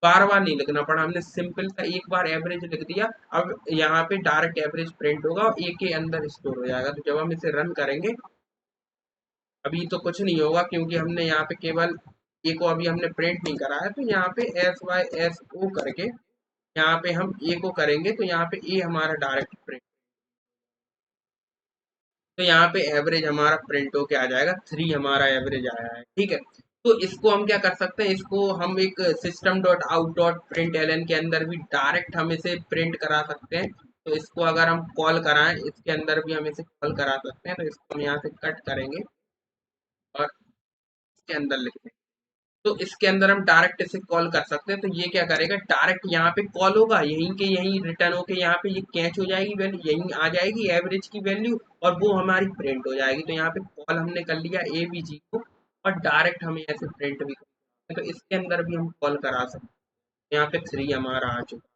बार बार नहीं लिखना पड़ा, हमने सिंपल सा एक बार एवरेज लिख दिया। अब यहाँ पे डायरेक्ट एवरेज प्रिंट होगा और ए के अंदर स्टोर हो जाएगा। तो जब हम इसे रन करेंगे, अभी तो कुछ नहीं होगा क्योंकि हमने यहाँ पे केवल ए को अभी हमने प्रिंट नहीं करा है। तो यहाँ पे एस वाई एस ओ करके यहाँ पे हम ए को करेंगे, तो यहाँ पे ए हमारा डायरेक्ट प्रिंट। तो यहाँ पे एवरेज हमारा प्रिंट होके आ जाएगा, 3 हमारा एवरेज आया है, ठीक है। तो इसको हम क्या कर सकते हैं, इसको हम एक system dot out dot print ln के अंदर भी डायरेक्ट हम इसे प्रिंट करा सकते हैं। तो इसको अगर हम कॉल कराएं, इसके अंदर भी हम इसे कॉल करा सकते हैं। तो इसको हम यहाँ से कट करेंगे और इसके अंदर लिख देंगे। तो इसके अंदर हम डायरेक्ट इसे कॉल कर सकते हैं। तो ये क्या करेगा, डायरेक्ट यहाँ पे कॉल होगा, यहीं के यहीं रिटर्न होके यहाँ पे ये कैच हो जाएगी वैल्यू, यहीं आ जाएगी एवरेज की वैल्यू, और वो हमारी प्रिंट हो जाएगी। तो यहाँ पे कॉल हमने कर लिया एवीजी को, और डायरेक्ट हमें ऐसे प्रिंट भी कर सकते हैं। तो इसके अंदर भी हम कॉल करा सकते हैं। यहाँ पे 3 हमारा आ चुका है।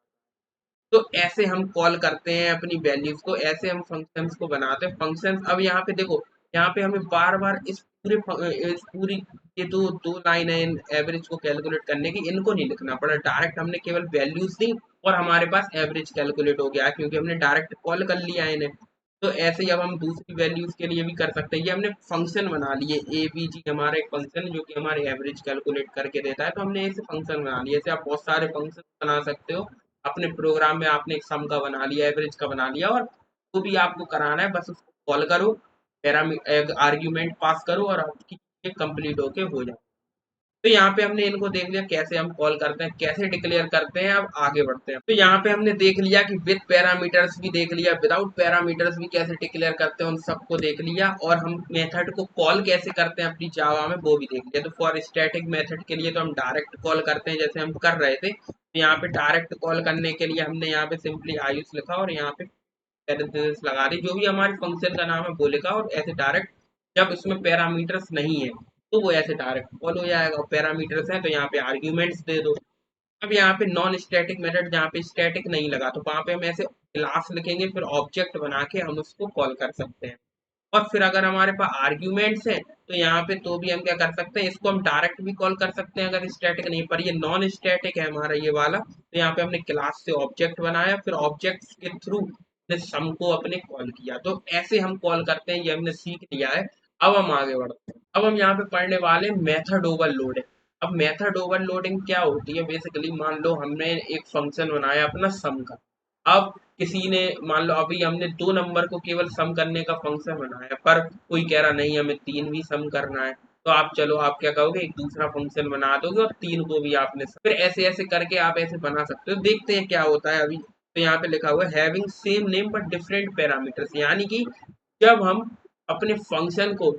तो ऐसे हम कॉल करते हैं अपनी वैल्यूज को, ऐसे हम फंक्शंस को बनाते हैं। फंक्शंस अब यहाँ पे देखो, यहाँ पे हमें बार बार इस पूरी ये दो लाइन है एवरेज को कैलकुलेट करने की, इनको नहीं लिखना पड़ा, डायरेक्ट हमने केवल वैल्यूज दी और हमारे पास एवरेज कैलकुलेट हो गया, क्योंकि हमने डायरेक्ट कॉल कर लिया है इन्हें। तो ऐसे ही अब हम दूसरी वैल्यूज के लिए भी कर सकते हैं। ये हमने फंक्शन बना लिए, ए बी जी हमारा एक फंक्शन है जो कि हमारे एवरेज कैलकुलेट करके देता है। तो हमने ऐसे फंक्शन बना लिए, ऐसे आप बहुत सारे फंक्शन बना सकते हो अपने प्रोग्राम में। आपने एक सम का बना लिया, एवरेज का बना लिया, और जो भी आपको कराना है बस उसको कॉल करो, पैरामीटर आर्ग्यूमेंट पास करो, और आपकी चीजें कंप्लीट होके हो जाए। तो यहाँ पे हमने इनको देख लिया कैसे हम कॉल करते हैं, कैसे डिक्लेयर करते हैं। अब आगे बढ़ते हैं। तो यहाँ पे हमने देख लिया कि विद पैरामीटर्स भी देख लिया, विदाउट पैरामीटर्स भी कैसे डिक्लेयर करते हैं, उन सबको देख लिया। और हम मेथड को कॉल कैसे करते हैं अपनी जावा में, वो भी देख लिया। तो फॉर स्टैटिक मेथड के लिए तो हम डायरेक्ट कॉल करते हैं जैसे हम कर रहे थे। तो यहाँ पे डायरेक्ट कॉल करने के लिए हमने यहाँ पे सिंपली आयुष लिखा और यहाँ पे पैरेंथेसिस लगा दी, जो भी हमारे फंक्शन का नाम है वो लिखा, और ऐसे डायरेक्ट जब इसमें पैरामीटर्स नहीं है तो वो ऐसे डायरेक्ट कॉल हो जाएगा। और पैरामीटर्स हैं तो यहाँ पे आर्ग्यूमेंट्स दे दो। अब यहाँ पे नॉन स्टैटिक मेथड, जहाँ पे स्टैटिक नहीं लगा तो वहां पे हम ऐसे क्लास लिखेंगे, फिर ऑब्जेक्ट बना के हम उसको कॉल कर सकते हैं। और फिर अगर हमारे पास आर्ग्यूमेंट्स हैं तो यहाँ पे तो भी हम क्या कर सकते हैं, इसको हम डायरेक्ट भी कॉल कर सकते हैं अगर स्टैटिक नहीं, पर ये नॉन स्टैटिक है हमारा ये वाला। तो यहाँ पे हमने क्लास से ऑब्जेक्ट बनाया, फिर ऑब्जेक्ट के थ्रू ने सम को अपने कॉल किया। तो ऐसे हम कॉल करते हैं, ये हमने सीख लिया है। अब हम आगे बढ़ते हैं। अब हम यहाँ पे पढ़ने वाले मेथड ओवरलोड। अब मेथड ओवरलोडिंग क्या होती है, बेसिकली मान लो हमने एक फंक्शन बनाया अपना सम का। अब किसी ने मान लो अभी हमने 2 नंबर को केवल सम करने का फंक्शन बनाया, पर कोई कह रहा नहीं हमें 3 भी सम करना है। तो आप चलो आप क्या कहोगे, एक दूसरा फंक्शन बना दोगे और 3 को भी आपने फिर ऐसे ऐसे करके आप ऐसे बना सकते हो। देखते हैं क्या होता है अभी। तो यहाँ पे लिखा हुआ है having same name but different parameters, यानी कि जब हम अपने फंक्शन को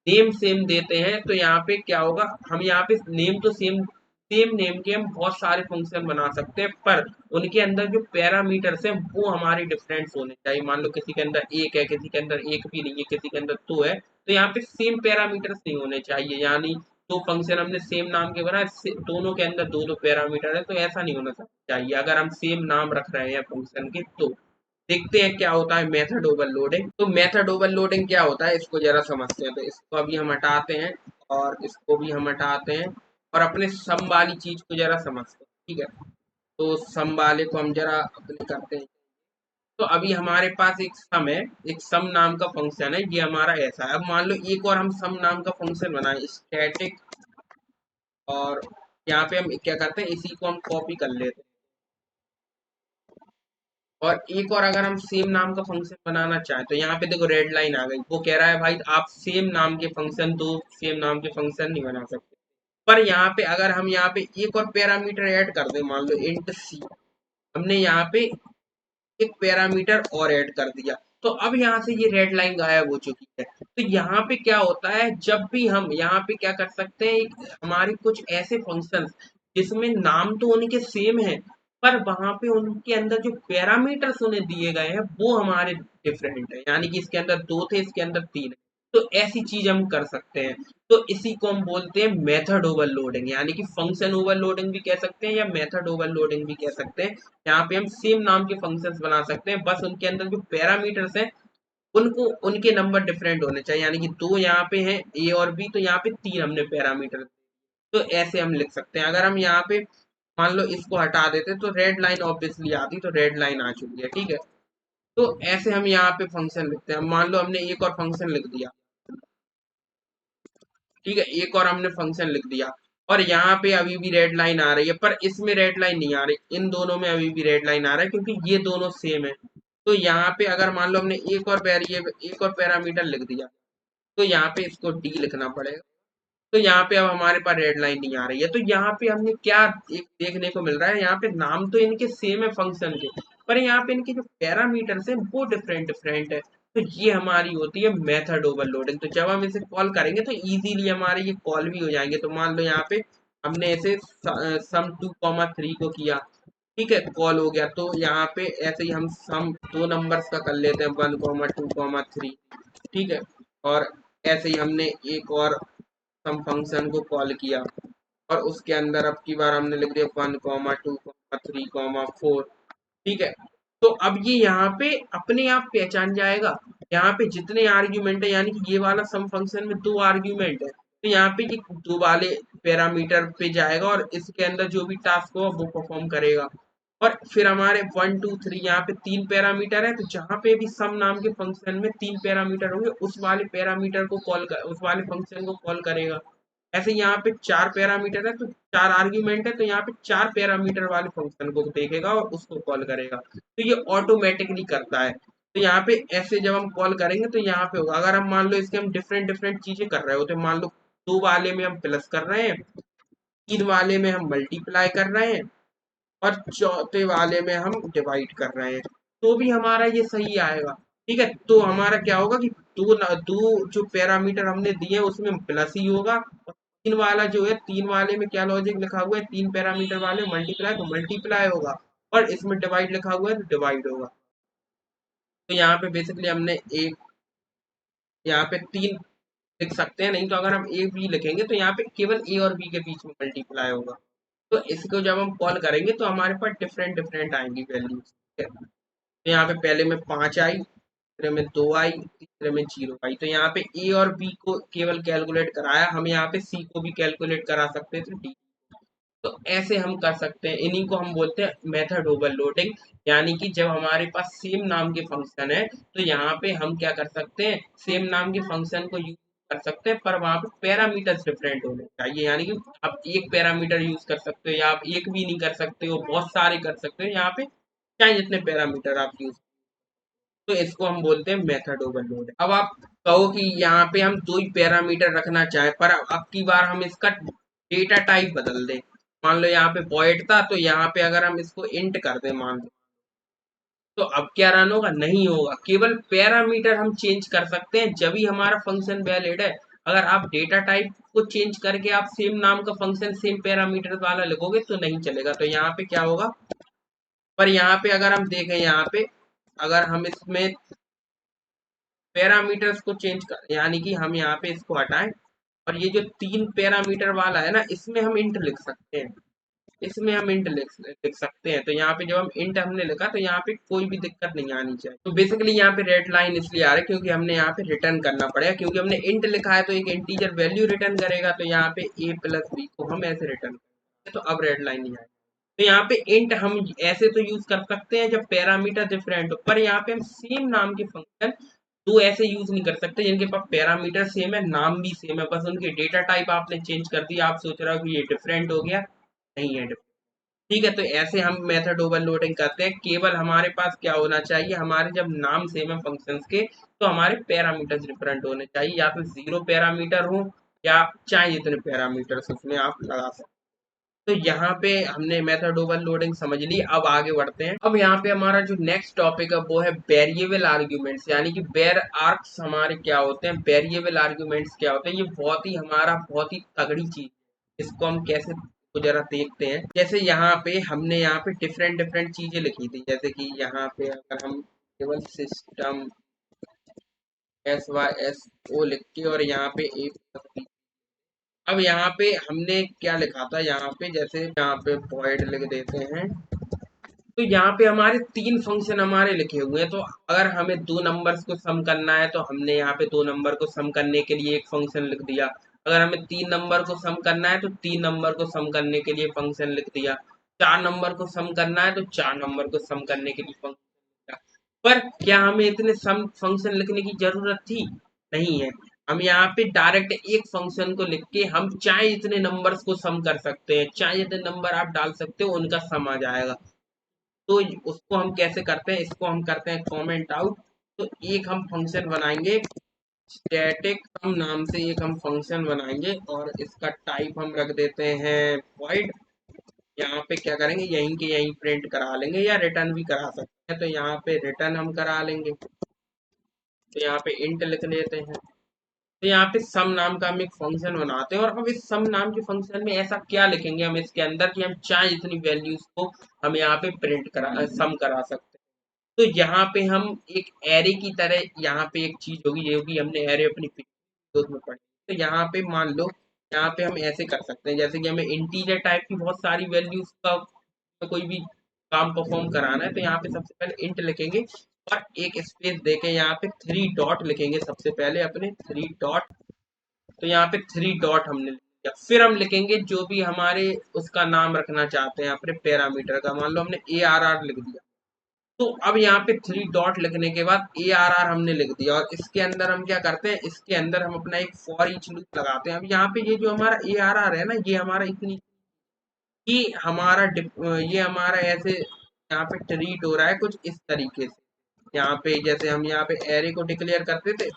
नेम सेम देते हैं तो यहाँ पे क्या होगा, हम यहाँ पे नेम तो सेम सेम नेम के हम बहुत सारे फंक्शन बना सकते हैं, पर उनके अंदर जो पैरामीटर्स हैं वो हमारे डिफरेंस होने चाहिए। मान लो किसी के अंदर एक है, किसी के अंदर एक भी नहीं है, किसी के अंदर दो है, तो यहाँ पे सेम पैरामीटर्स नहीं होने चाहिए। यानी दो फंक्शन हमने सेम नाम के बनाए, दोनों के अंदर दो दो पैरामीटर है, तो ऐसा नहीं होना चाहिए अगर हम सेम नाम रख रहे हैं फंक्शन के। तो देखते हैं क्या होता है मेथड ओवरलोडिंग। तो मेथड ओवरलोडिंग क्या होता है इसको जरा समझते हैं। तो इसको अभी हम हटाते हैं और इसको भी हम हटाते हैं, और अपने सम वाली चीज को जरा समझते हैं, ठीक है। तो सम वाले को हम जरा अपने करते हैं। तो अभी हमारे पास एक सम है, एक सम नाम का फंक्शन है, ये हमारा ऐसा है। अब मान लो एक और हम सम नाम का फंक्शन बनाए स्टैटिक, और यहाँ पे हम क्या करते हैं, इसी को हम कॉपी कर लेते हैं। और एक और अगर हम सेम नाम का फंक्शन बनाना चाहें तो यहाँ पे देखो रेड लाइन आ गई, वो कह रहा है भाई आप सेम नाम के फंक्शन, दो सेम नाम के फंक्शन नहीं बना सकते। पर यहाँ पे अगर हम यहाँ पे एक और पैरामीटर ऐड कर दें, मान लो इंट सी, हमने यहाँ पे एक पैरामीटर और ऐड कर दिया, तो अब यहाँ से ये रेड लाइन गायब हो चुकी है। तो यहाँ पे क्या होता है, जब भी हम यहाँ पे क्या कर सकते हैं, हमारे कुछ ऐसे फंक्शंस जिसमें नाम तो उनके सेम है, पर वहां पे उनके अंदर जो पैरामीटर्स उन्हें दिए गए हैं वो हमारे डिफरेंट है। यानी कि इसके अंदर दो थे, इसके अंदर तीन है। तो ऐसी चीज हम कर सकते हैं। तो इसी को हम बोलते हैं मेथड ओवरलोडिंग, यानी कि फंक्शन ओवरलोडिंग भी कह सकते हैं या मेथड ओवरलोडिंग भी कह सकते हैं। यहाँ पे हम सेम नाम के फंक्शंस बना सकते हैं, बस उनके अंदर जो पैरामीटर्स हैं उनको उनके नंबर डिफरेंट होने चाहिए। यानी कि दो यहाँ पे हैं ए और बी, तो यहाँ पे तीन हमने पैरामीटर। तो ऐसे हम लिख सकते हैं। अगर हम यहाँ पे मान लो इसको हटा देते तो रेड लाइन ऑब्वियसली आती, तो रेड लाइन आ चुकी है, ठीक है। तो ऐसे हम यहाँ पे फंक्शन लिखते हैं। मान लो हमने एक और फंक्शन लिख दिया, ठीक है, एक और हमने फंक्शन लिख दिया, और यहाँ पे अभी भी रेड लाइन आ रही है, पर इसमें रेड लाइन नहीं आ रही, इन दोनों में अभी भी रेड लाइन आ रहा है क्योंकि ये दोनों सेम है। तो यहाँ पे अगर मान लो हमने एक और पैरामीटर लिख दिया, तो यहाँ पे इसको डी लिखना पड़ेगा। तो यहाँ पे अब हमारे पास रेड लाइन नहीं आ रही है। तो यहाँ पे हमने क्या एक देखने को मिल रहा है, यहाँ पे नाम तो इनके सेम है फंक्शन के, पर यहाँ पे इनके जो पैरामीटर्स हैं वो डिफरेंट डिफरेंट है। तो ये हमारी होती है मेथड ओवरलोडिंग। तो जब हम इसे कॉल करेंगे तो इजीली हमारे ये कॉल भी हो जाएंगे। तो मान लो यहाँ पे हमने ऐसे सम 2,3 को किया, ठीक है, कॉल हो गया। तो यहाँ पे ऐसे ही हम सम दो नंबर्स का कर लेते हैं, 1,2,3, ठीक है। और ऐसे ही हमने एक और सम फंक्शन को कॉल किया, और उसके अंदर अब की बार हमने लिख दिया 1,2,3,4, ठीक है। तो अब ये यहाँ पे अपने आप पहचान जाएगा यहाँ पे जितने आर्ग्यूमेंट है, यानी कि ये वाला सम फंक्शन में दो आर्ग्यूमेंट है, तो यहाँ पे ये दो वाले पैरामीटर पे जाएगा और इसके अंदर जो भी टास्क होगा वो परफॉर्म करेगा। और फिर हमारे 1, 2, 3 यहाँ पे तीन पैरामीटर है, तो जहाँ पे भी सम नाम के फंक्शन में तीन पैरामीटर होंगे उस वाले पैरामीटर को कॉल कर, उस वाले फंक्शन को कॉल करेगा। ऐसे यहाँ पे चार पैरामीटर है, तो चार आर्ग्यूमेंट है, तो यहाँ पे चार पैरामीटर वाले फंक्शन को देखेगा और उसको कॉल करेगा। तो ये ऑटोमेटिकली करता है। तो यहाँ पे ऐसे जब हम कॉल करेंगे तो यहाँ पे होगा, अगर हम मान लो इसके हम डिफरेंट डिफरेंट चीजें कर रहे होते हैं, मान लो दो वाले में हम प्लस कर रहे हैं, तीन वाले में हम मल्टीप्लाई कर रहे हैं, और चौथे वाले में हम डिवाइड कर रहे हैं, तो भी हमारा ये सही आएगा। ठीक है, तो हमारा क्या होगा कि दो जो पैरामीटर हमने दिए उसमें प्लस ही होगा, और तीन वाला जो है, तीन वाले में क्या लॉजिक लिखा हुआ है, तीन पैरामीटर वाले मल्टीप्लाई तो मल्टीप्लाई होगा, और इसमें डिवाइड लिखा हुआ है तो डिवाइड होगा। तो यहाँ पे बेसिकली हमने एक, यहाँ पे तीन लिख सकते हैं, नहीं तो अगर हम ए बी लिखेंगे तो यहाँ पे केवल ए और बी के बीच में मल्टीप्लाई होगा। तो इसको जब हम कॉल करेंगे तो हमारे पास डिफरेंट डिफरेंट आएंगी वैल्यूज। तो यहाँ पे पहले में 5 आई, दूसरे में 2 आई, तीसरे में 0 आई। तो यहाँ पे ए और बी को केवल कैलकुलेट कराया, हम यहाँ पे सी को भी कैलकुलेट करा सकते थे, डी। तो ऐसे हम कर सकते हैं, इन्हीं को हम बोलते हैं मेथड ओवरलोडिंग। यानी कि जब हमारे पास सेम नाम के फंक्शन है तो यहाँ पे हम क्या कर सकते हैं, सेम नाम के फंक्शन को यूज कर सकते हैं, पर वहाँ पे पैरामीटर्स डिफरेंट होने चाहिए। यानी कि आप एक पैरामीटर यूज कर सकते हो, या आप एक भी नहीं कर सकते हो, बहुत सारे कर सकते हो यहाँ पे, चाहे जितने पैरामीटर आप यूज। तो इसको हम बोलते हैं मेथड ओवरलोड। अब आप कहो कि यहाँ पे हम दो ही पैरामीटर रखना चाहें, पर अब की बार हम इसका डेटा टाइप बदल दें। मान लो यहाँ पे वॉइड था, तो यहाँ पे अगर हम इसको इंट कर दें मान लो, तो अब क्या रन होगा, नहीं होगा। केवल पैरामीटर हम चेंज कर सकते हैं जब ही हमारा फंक्शन वैलिड है। अगर आप डेटा टाइप को चेंज करके आप सेम नाम का फंक्शन सेम पैरामीटर वाला लिखोगे तो नहीं चलेगा। तो यहाँ पे क्या होगा, पर यहाँ पे अगर हम देखें, यहाँ पे अगर हम इसमें पैरामीटर्स को चेंज कर, यानी कि हम यहाँ पे इसको हटाएं, और ये जो तीन पैरामीटर वाला है ना, इसमें हम इंट लिख सकते हैं, इसमें हम इंट लिख सकते हैं। तो यहाँ पे जब हम इंट हमने लिखा तो यहाँ पे कोई भी दिक्कत नहीं आनी चाहिए। तो बेसिकली यहाँ पे रेड लाइन इसलिए आ रहा है क्योंकि हमने यहाँ पे रिटर्न करना पड़ेगा, क्योंकि हमने इंट लिखा है तो एक इंटीजर वैल्यू रिटर्न करेगा। तो यहाँ पे a प्लस बी को हम ऐसे रिटर्न करेंगे, तो अब रेड लाइन नहीं आएगी। तो यहाँ पे इंट हम ऐसे तो यूज कर सकते हैं जब पैरामीटर डिफरेंट हो, पर यहाँ पे हम सेम नाम के फंक्शन दो ऐसे यूज नहीं कर सकते जिनके पास पैरामीटर सेम है, नाम भी सेम है, बस उनके डेटा टाइप आपने चेंज कर दिया, आप सोच रहे हो कि ये डिफरेंट हो गया, नहीं है। ठीक है, तो ऐसे हम मेथड ओवरलोडिंग करते हैं। केवल हमारे पास क्या होना चाहिए, हमारे जब नाम सेम है फंक्शंस के, तो हमारे पैरामीटर्स डिफरेंट होने चाहिए, या तो जीरो पैरामीटर हो, या चाहे जितने पैरामीटर्स उसमें आप लगा सकते। तो यहाँ पे हमने मेथड ओवरलोडिंग समझ ली। अब आगे बढ़ते हैं। अब यहाँ पे हमारा जो नेक्स्ट टॉपिक है वो है वेरिएबल आर्ग्यूमेंट्स, यानी कि वेर आर्क्स हमारे क्या होते हैं, वेरिएबल आर्ग्यूमेंट्स क्या होते हैं। ये बहुत ही हमारा बहुत ही तगड़ी चीज, इसको हम कैसे तो जरा देखते हैं। जैसे यहाँ पे हमने यहाँ पे डिफरेंट डिफरेंट चीजें लिखी थी, जैसे कि यहाँ पे अगर हम केवल सिस्टम SYSO लिख के और यहाँ पे A+B। अब यहाँ पे हमने क्या लिखा था, यहाँ पे जैसे यहाँ पे void लिख देते हैं, तो यहाँ पे हमारे तीन फंक्शन हमारे लिखे हुए हैं। तो अगर हमें दो नंबर्स को सम करना है तो हमने यहाँ पे दो नंबर को सम करने के लिए एक फंक्शन लिख दिया। अगर हमें तीन नंबर को सम करना है तो तीन नंबर को सम करने के लिए फंक्शन लिख दिया। चार नंबर को सम करना है तो चार नंबर को सम करने के लिए फंक्शन लिख दिया। पर क्या हमें इतने सम फंक्शन लिखने की जरूरत थी? नहीं है। हम यहाँ पे डायरेक्ट एक फंक्शन को लिख के हम चाहे इतने नंबर्स को सम कर सकते हैं, चाहे जितने नंबर आप डाल सकते हो उनका सम आ जाएगा। तो उसको हम कैसे करते हैं, इसको हम करते हैं कमेंट आउट। तो एक हम फंक्शन बनाएंगे स्टैटिक सम नाम से, एक हम फंक्शन बनाएंगे और इसका टाइप हम रख देते हैं void। यहाँ पे क्या करेंगे, यहीं के यहीं प्रिंट करा लेंगे या रिटर्न भी करा सकते हैं, तो यहाँ पे रिटर्न हम करा लेंगे। तो यहाँ पे इंट लिख लेते हैं। तो यहाँ पे सम नाम का हम एक फंक्शन बनाते हैं और अब इस सम नाम के फंक्शन में ऐसा क्या लिखेंगे हम इसके अंदर कि हम चाहे इतनी वैल्यूज को हम यहाँ पे प्रिंट करा सम करा सकते हैं। तो यहाँ पे हम एक एरे की तरह यहाँ पे एक चीज होगी, ये होगी हमने एरे अपनी पिक्चर में पढ़ी। तो यहाँ पे मान लो यहाँ पे हम ऐसे कर सकते हैं, जैसे कि हमें इंटीजर टाइप की बहुत सारी वैल्यूज का कोई भी काम परफॉर्म कराना है, तो यहाँ पे सबसे पहले इंट लिखेंगे और एक स्पेस देके यहाँ पे 3 डॉट लिखेंगे सबसे पहले अपने 3 डॉट। तो यहाँ पे 3 डॉट हमने लिख दिया, फिर हम लिखेंगे जो भी हमारे उसका नाम रखना चाहते हैं अपने पैरामीटर का, मान लो हमने ARR लिख दिया। तो अब यहाँ पे 3 डॉट लिखने के बाद ARR हमने लिख दिया और इसके अंदर हम क्या करते हैं, इसके अंदर हम अपना एक फॉर ईच लूप लगाते हैं। अब यहाँ पे ये जो हमारा ARR है ना, ये हमारा इतनी कि हमारा ये हमारा ऐसे यहाँ पे ट्रीट हो रहा है कुछ इस तरीके से। यहाँ पे जैसे हम यहाँ पे एरे को डिक्लेयर करते थे,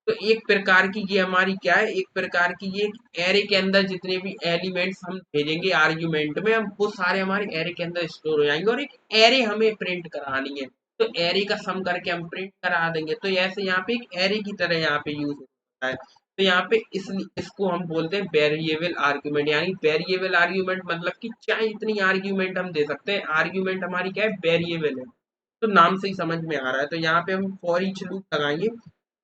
तो एक प्रकार की ये हमारी क्या है, एक प्रकार की ये एरे के अंदर जितने भी एलिमेंट्स हम भेजेंगे आर्ग्यूमेंट में, हम वो सारे हमारे एरे के अंदर स्टोर हो जाएंगे और एक एरे हमें प्रिंट करानी है। तो एरे का सम करके हम प्रिंट करा देंगे। तो ऐसे यहाँ पे एक एरे की तरह यहाँ पे यूज होता है। तो यहाँ पे इसको हम बोलते हैं वेरिएबल आर्ग्यूमेंट, यानी वेरिएबल आर्ग्यूमेंट मतलब कि चाहे इतनी आर्ग्यूमेंट हम दे सकते हैं। आर्ग्यूमेंट हमारी क्या है, वेरिएबल है। तो नाम से ही समझ में आ रहा है। तो यहाँ पे हम फॉर ईच लूप लगाएंगे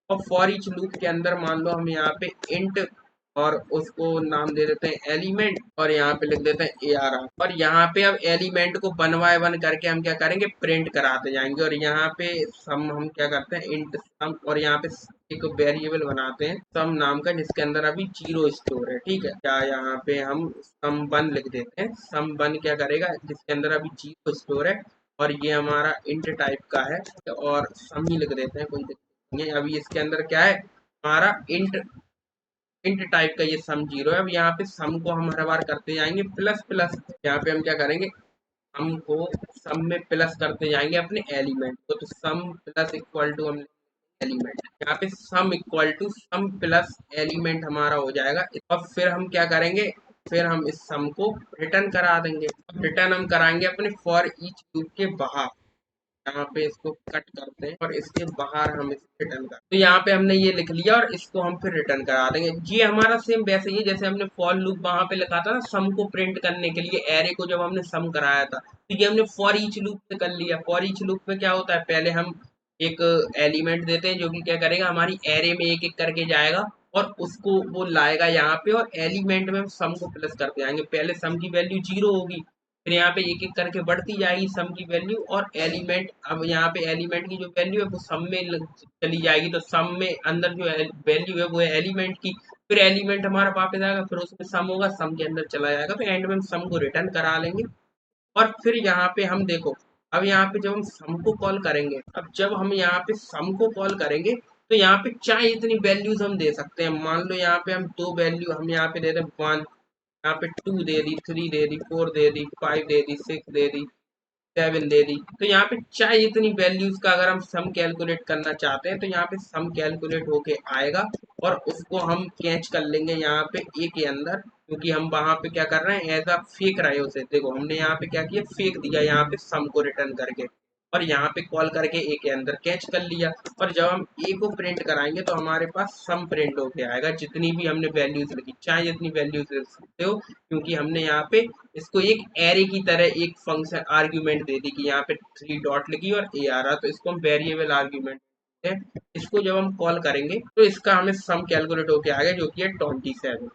और फॉर ईच लूप के अंदर मान लो हम यहाँ पे इंट और उसको नाम दे देते हैं एलिमेंट और यहाँ पे लिख देते हैं ARR। और यहाँ पे अब एलिमेंट को 1 बाय 1 करके हम क्या करेंगे, प्रिंट कराते जाएंगे। और यहाँ पे सम हम क्या करते हैं, इंट सम, और यहाँ पे एक वेरिएबल बनाते हैं सम नाम का जिसके अंदर अभी 0 स्टोर है। ठीक है, क्या यहाँ पे हम सम 1 लिख देते हैं। सम 1 क्या करेगा, जिसके अंदर अभी 0 स्टोर है और ये हमारा इंट टाइप का है और सम ही लिख देते हैं, कोई ये अभी इसके अंदर क्या है, हमारा इंट इंट टाइप का ये सम 0 है। अब यहाँ पे सम को हम हर बार करते जाएंगे प्लस प्लस। यहाँ पे हम क्या करेंगे, सम को सम में प्लस करते जाएंगे अपने एलिमेंट को। तो सम प्लस इक्वल टू हम एलिमेंट, यहाँ पे sum equal to sum plus element हमारा हो जाएगा। और फिर हम क्या करेंगे, फिर हम इस सम को रिटर्न करा देंगे। रिटर्न हम कराएंगे अपने फॉर ईच लूप के बाहर। यहाँ पे इसको कट करते हैं और इसके बाहर हम इसको रिटर्न करते हैं। तो यहाँ पे हमने ये लिख लिया और इसको हम फिर रिटर्न करा देंगे। ये हमारा सेम वैसे ही है जैसे हमने फॉर लूप वहां पे लिखा था ना, सम को प्रिंट करने के लिए एरे को जब हमने सम कराया था, तो ये हमने फॉर ईच लूप से कर लिया। फॉर ईच लूप में क्या होता है, पहले हम एक एलिमेंट देते हैं जो कि क्या करेगा, हमारी एरे में एक एक करके जाएगा और उसको वो लाएगा यहाँ पे, और एलिमेंट में हम सम को प्लस करते जाएंगे। पहले सम की वैल्यू 0 होगी, फिर यहाँ पे एक एक करके बढ़ती जाएगी सम की वैल्यू, और एलिमेंट अब यहाँ पे एलिमेंट की जो वैल्यू है वो सम में चली जाएगी। तो सम में अंदर जो वैल्यू है वो है एलिमेंट की, फिर एलिमेंट हमारा वापस आएगा, फिर उसमें सम होगा, सम के अंदर चला जाएगा। तो एंड में हम सम को रिटर्न करा लेंगे। और फिर यहाँ पे हम देखो, अब यहाँ पे जब हम सम को कॉल करेंगे, अब जब हम यहाँ पे सम को कॉल करेंगे तो यहाँ पे चाहे इतनी वैल्यूज हम दे सकते हैं। मान लो यहाँ पे हम 2 वैल्यू हम यहाँ पे दे दें 1, यहाँ पे 2 दे दी, 3 दे दी, 4 दे दी, 5 दे दी, 6 दे दी, 7 दे दी। तो यहाँ पे चाहे इतनी वैल्यूज का अगर हम सम कैलकुलेट करना चाहते हैं तो यहाँ पे सम कैलकुलेट होके आएगा और उसको हम कैच कर लेंगे यहाँ पे ए के अंदर, क्योंकि हम वहां पे क्या कर रहे हैं, एज अ फेक रहे उसे। देखो हमने यहाँ पे क्या किया, फेक दिया यहाँ पे सम को रिटर्न करके और यहाँ पे कॉल करके ए के अंदर कैच कर लिया। और जब हम ए को प्रिंट कराएंगे तो हमारे पास सम प्रिंट होके आएगा, जितनी भी हमने वैल्यूज लिखी, चाहे जितनी वैल्यूज लिख सकते हो, क्योंकि हमने यहाँ पे इसको एक एरे की तरह एक फंक्शन आर्ग्यूमेंट दे दी कि यहाँ पे 3 डॉट लिखी और ए आ रहा, तो इसको हम वेरिएबल आर्ग्यूमेंट है। इसको जब हम कॉल करेंगे तो इसका हमें सम कैलकुलेट होके आ गया जो कि है 27।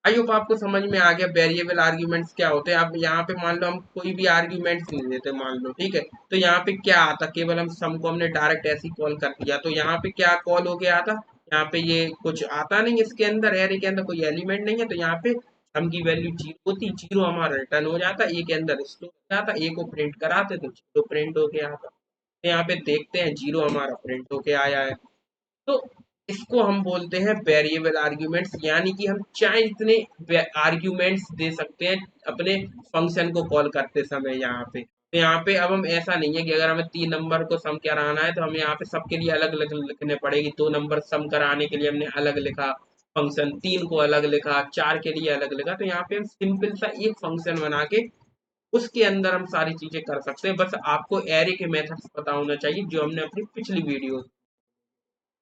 आई होप आपको समझ में आ गया वेरिएबल आर्ग्यूमेंट्स क्या होते हैं। अब यहाँ पे मान लो हम कोई भी आर्ग्यूमेंट्स नहीं देते मान लो, ठीक है, तो यहाँ पे क्या आता, केवल हम सम को हमने डायरेक्ट ऐसे ही कॉल कर दिया, तो यहाँ पे क्या कॉल हो गया आता, यहाँ पे ये कुछ आता नहीं, इसके अंदर एरे के अंदर कोई एलिमेंट नहीं है, तो यहाँ पे सम की वैल्यू 0 होती, 0 हमारा रिटर्न हो जाता, ए के अंदर स्टोर हो जाता, ए को प्रिंट कराते तो 0 प्रिंट होके आता। तो यहाँ पे देखते हैं 0 हमारा प्रिंट होके आया है। तो इसको हम बोलते हैं वेरिएबल आर्ग्यूमेंट्स, यानी कि हम चाहे इतने आर्ग्यूमेंट्स दे सकते हैं अपने फंक्शन को कॉल करते समय यहाँ पे। तो यहाँ पे अब हम ऐसा नहीं है कि अगर हमें 3 नंबर को सम कराना है तो हमें यहाँ पे सबके लिए अलग अलग लिखने पड़ेगी। 2 नंबर सम कराने के लिए हमने अलग लिखा फंक्शन, 3 को अलग लिखा, 4 के लिए अलग लिखा। तो यहाँ पे हम सिंपल सा एक फंक्शन बना के उसके अंदर हम सारी चीजें कर सकते हैं। बस आपको एरे के मेथड्स पता होना चाहिए जो हमने अपनी पिछली वीडियो,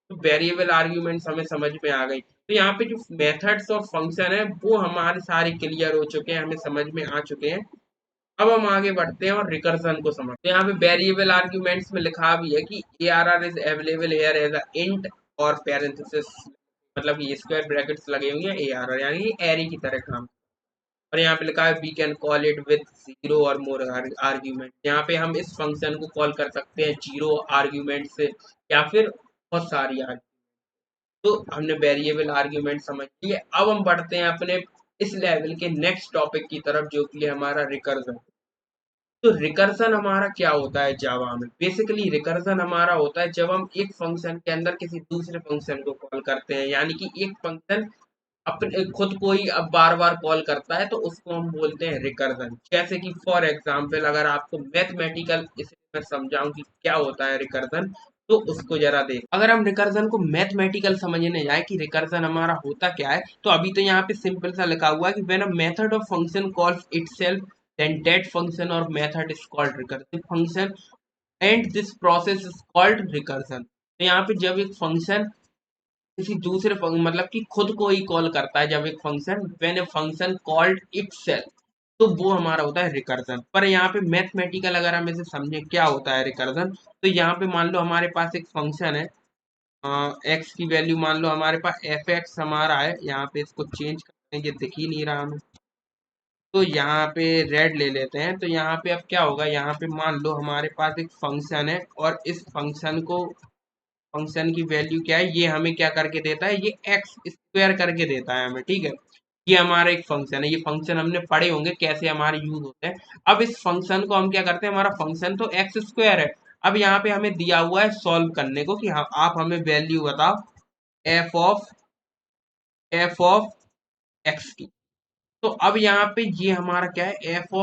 तो वेरिएबल आर्ग्यूमेंट्स हमें समझ में आ गई। तो यहाँ पे जो मेथड्स और फंक्शन है वो हमारे सारे क्लियर हो चुके हैं, हमें समझ में आ चुके हैं। अब हम आगे बढ़ते हैं और रिकर्जन को समझते हैं। यहाँ पे वेरिएबल आर्ग्यूमेंट्स में लिखा भी है कि ARR is available here as a int और पैरेंथेसिस, मतलब कि स्क्वायर ब्रैकेट्स लगे हुए हैं ARR, यानी कि एरे की तरह काम। और यहाँ पे लिखा है we can call it with zero or more argument. यहाँ पे हम इस फंक्शन को कॉल कर सकते हैं जीरो आर्ग्यूमेंट से या फिर बहुत सारी आर्ग्यूमेंट। तो हमने वेरिएबल आर्ग्यूमेंट समझ लिए। अब हम बढ़ते हैं अपने इस लेवल के नेक्स्ट टॉपिक की तरफ जो कि है हमारा रिकर्जन। तो रिकर्जन हमारा क्या होता है जावा में? बेसिकली रिकर्जन हमारा होता है जब हम एक फंक्शन के अंदर किसी दूसरे फंक्शन को कॉल करते हैं, यानी कि एक फंक्शन अपने खुद को ही अब बार बार कॉल करता है, तो उसको हम बोलते हैं रिकर्जन। जैसे कि फॉर एग्जांपल अगर आपको मैथमेटिकल इसे मैं समझाऊं कि क्या होता है रिकर्जन, तो उसको जरा देख। अगर हम रिकर्जन को मैथमेटिकल समझने जाए कि रिकर्जन हमारा होता क्या है, तो अभी तो यहाँ पे सिंपल सा लिखा हुआ है कि when a method of function calls itself then that function और method is called recursive function and this process is called recursion. तो यहाँ पे जब एक फंक्शन किसी दूसरे मतलब कि खुद को ही कॉल करता है, जब एक function when a function called itself, तो वो हमारा होता है रिकर्जन। पर यहाँ पे मैथमेटिकल अगर हम इसे समझे क्या होता है रिकर्जन, तो यहाँ पे मान लो हमारे पास एक फंक्शन है, एक्स की वैल्यू मान लो हमारे पास एफ एक्स हमारा है। यहाँ पे इसको चेंज करते हैं, ये दिख ही नहीं रहा हमें, तो यहाँ पे रेड ले लेते हैं। तो यहाँ पे अब क्या होगा, यहाँ पे मान लो हमारे पास एक फंक्शन है और इस फंक्शन की वैल्यू क्या है, ये हमें क्या करके देता है, ये एक्स स्क्वायर करके देता है हमें, ठीक है। ये हमारा एक फंक्शन है, ये फंक्शन हमने पढ़े होंगे कैसे हमारे यूज होते हैं। अब इस फंक्शन को हम क्या करते हैं, हमारा फंक्शन तो एक्स स्क्वायर है। अब यहाँ पे हमें दिया हुआ है सॉल्व करने को कि हाँ आप हमें वैल्यू बताओ एफ ऑफ एक्स की। तो अब यहाँ पे ये हमारा क्या है, एफ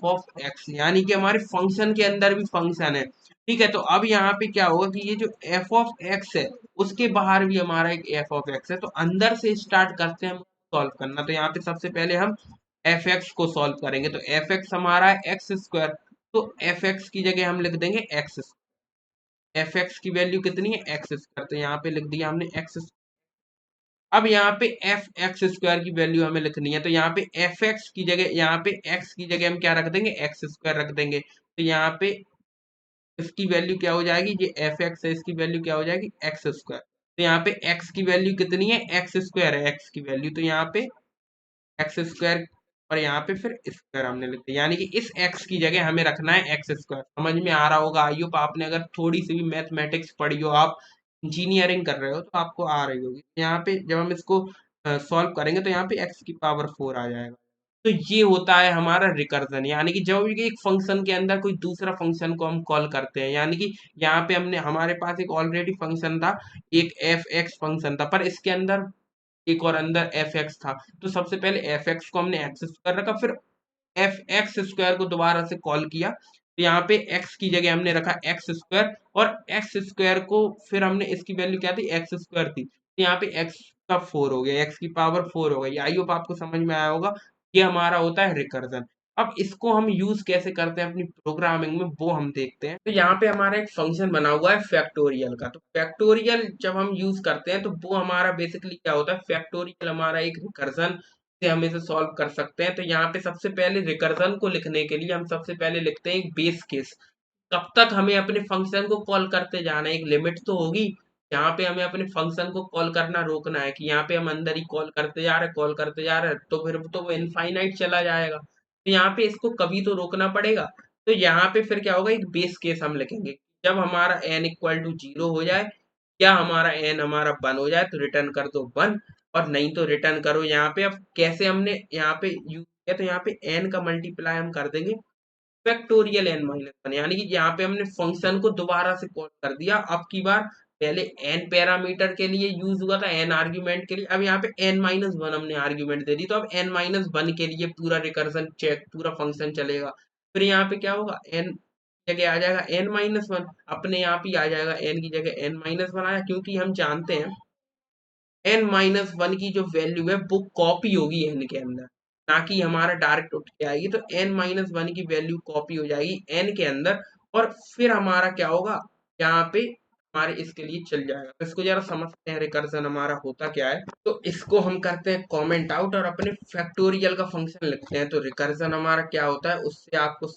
ऑफ एक्स, यानी कि हमारे फंक्शन के अंदर भी फंक्शन है, ठीक है। तो अब यहाँ पे क्या होगा कि ये जो एफ ऑफ एक्स है उसके बाहर भी हमारा एक एफ ऑफ एक्स है। तो अंदर से स्टार्ट करते हैं हम सॉल्व करना। तो यहाँ पे सबसे पहले हम एफ एक्स को सॉल्व करेंगे। तो एफ एक्स हमारा है एक्स स्क्वायर, तो एफ एक्स की जगह हम लिख देंगे एक्स। एफ एक्स की वैल्यू कितनी है, एक्स स्क्वायर, तो यहाँ पे लिख दिया हमने एक्स। अब यहाँ पे एफ एक्स स्क्वायर की वैल्यू हमें लिखनी है। तो यहाँ पे एफ एक्स की जगह, यहाँ पे एक्स की जगह हम क्या रख देंगे, एक्स स्क्वायर रख देंगे। तो यहाँ पे इसकी वैल्यू क्या हो जाएगी, ये एफ एक्स है, इसकी वैल्यू क्या हो जाएगी, एक्स स्क्वायर। तो यहाँ पे एक्स की वैल्यू कितनी है, एक्स स्क्वायर है एक्स की वैल्यू, तो यहाँ पे एक्स स्क्वायर और यहाँ पे फिर स्क्वायर हमने लिख दिया, यानी कि इस एक्स की जगह हमें रखना है एक्स स्क्वायर। समझ में आ रहा होगा, आई होप आपने अगर थोड़ी सी भी मैथमेटिक्स पढ़ी हो, आप इंजीनियरिंग कर रहे हो तो आपको आ रही होगी। यहाँ पे जब हम इसको सॉल्व करेंगे तो यहाँ पे एक्स की पावर 4 आ जाएगा। तो ये होता है हमारा रिकर्जन, यानी कि जब भी एक फंक्शन के अंदर कोई दूसरा फंक्शन को हम कॉल करते हैं, यानी कि यहाँ पे हमने हमारे पास एक ऑलरेडी फंक्शन था, एक एफ एक्स फंक्शन था, पर इसके अंदर एक और अंदर एफ एक्स था। तो सबसे पहले एफ एक्स को हमने एक्स स्क्वायर रखा, फिर एफ एक्स स्क्वायर को दोबारा से कॉल किया। तो यहाँ पे एक्स की जगह हमने रखा एक्स स्क्वायर, और एक्स स्क्वायर को फिर हमने, इसकी वैल्यू क्या थी, एक्स स्क्वायर थी, तो यहाँ पे एक्स का 4 हो गया, एक्स की पावर 4 हो गई। आई होप आपको समझ में आया होगा। ये हमारा होता है रिकर्जन। अब इसको हम यूज कैसे करते हैं अपनी प्रोग्रामिंग में, वो हम देखते हैं। तो यहाँ पे हमारा एक फंक्शन बना हुआ है फैक्टोरियल का। तो फैक्टोरियल जब हम यूज करते हैं तो वो हमारा बेसिकली क्या होता है, फैक्टोरियल हमारा एक रिकर्जन से हम इसे सॉल्व कर सकते हैं। तो यहाँ पे सबसे पहले रिकर्जन को लिखने के लिए हम सबसे पहले लिखते हैं एक बेस केस। कब तक हमें अपने फंक्शन को कॉल करते जाना है, एक लिमिट तो होगी। यहाँ पे हमें अपने फंक्शन को कॉल करना रोकना है कि यहाँ पे हम अंदर ही कॉल करते जा रहे हैं, कॉल करते जा रहे हैं, तो फिर तो वो इनफाइनाइट चला जाएगा। तो यहाँ पे इसको कभी तो रोकना पड़ेगा। तो यहाँ पे फिर क्या होगा, एक बेस केस हम लिखेंगे, जब हमारा n इक्वल टू 0 हो जाए या हमारा n हमारा 1 हो जाए तो रिटर्न कर दो 1, और नहीं तो रिटर्न करो। यहाँ पे अब कैसे हमने यहाँ पे यूज किया, तो यहाँ पे n का मल्टीप्लाई हम कर देंगे फैक्टोरियल n-1, यानी कि यहाँ पे हमने फंक्शन को दोबारा से कॉल कर दिया। अब की बार पहले n पैरामीटर के लिए यूज हुआ था, n आर्ग्यूमेंट के लिए, अब यहाँ पे n-1 हमने आर्ग्यूमेंट दे दी। तो अब n-1 के लिए पूरा रिकर्जन चेक, पूरा फंक्शन चलेगा। फिर यहाँ पे क्या होगा, एन जगह आ जाएगा n-1, अपने आप ही आ जाएगा, n की जगह n-1 आया, क्योंकि हम जानते हैं n-1 की जो वैल्यू है वो कॉपी होगी n के अंदर, ना कि हमारा डायरेक्ट उठ के आएगी। तो n-1 की वैल्यू कॉपी हो जाएगी n के अंदर, और फिर हमारा क्या होगा, यहाँ पे हमारे इसके लिए चल जाएगा। तो इसको जरा समझते हैं रिकर्जन हमारा होता क्या है। तो इसको हम करते हैं कमेंट आउट और अपने फैक्टोरियल का फंक्शन लिखते हैं। तो रिकर्जन हमारा क्या होता है उससे आपको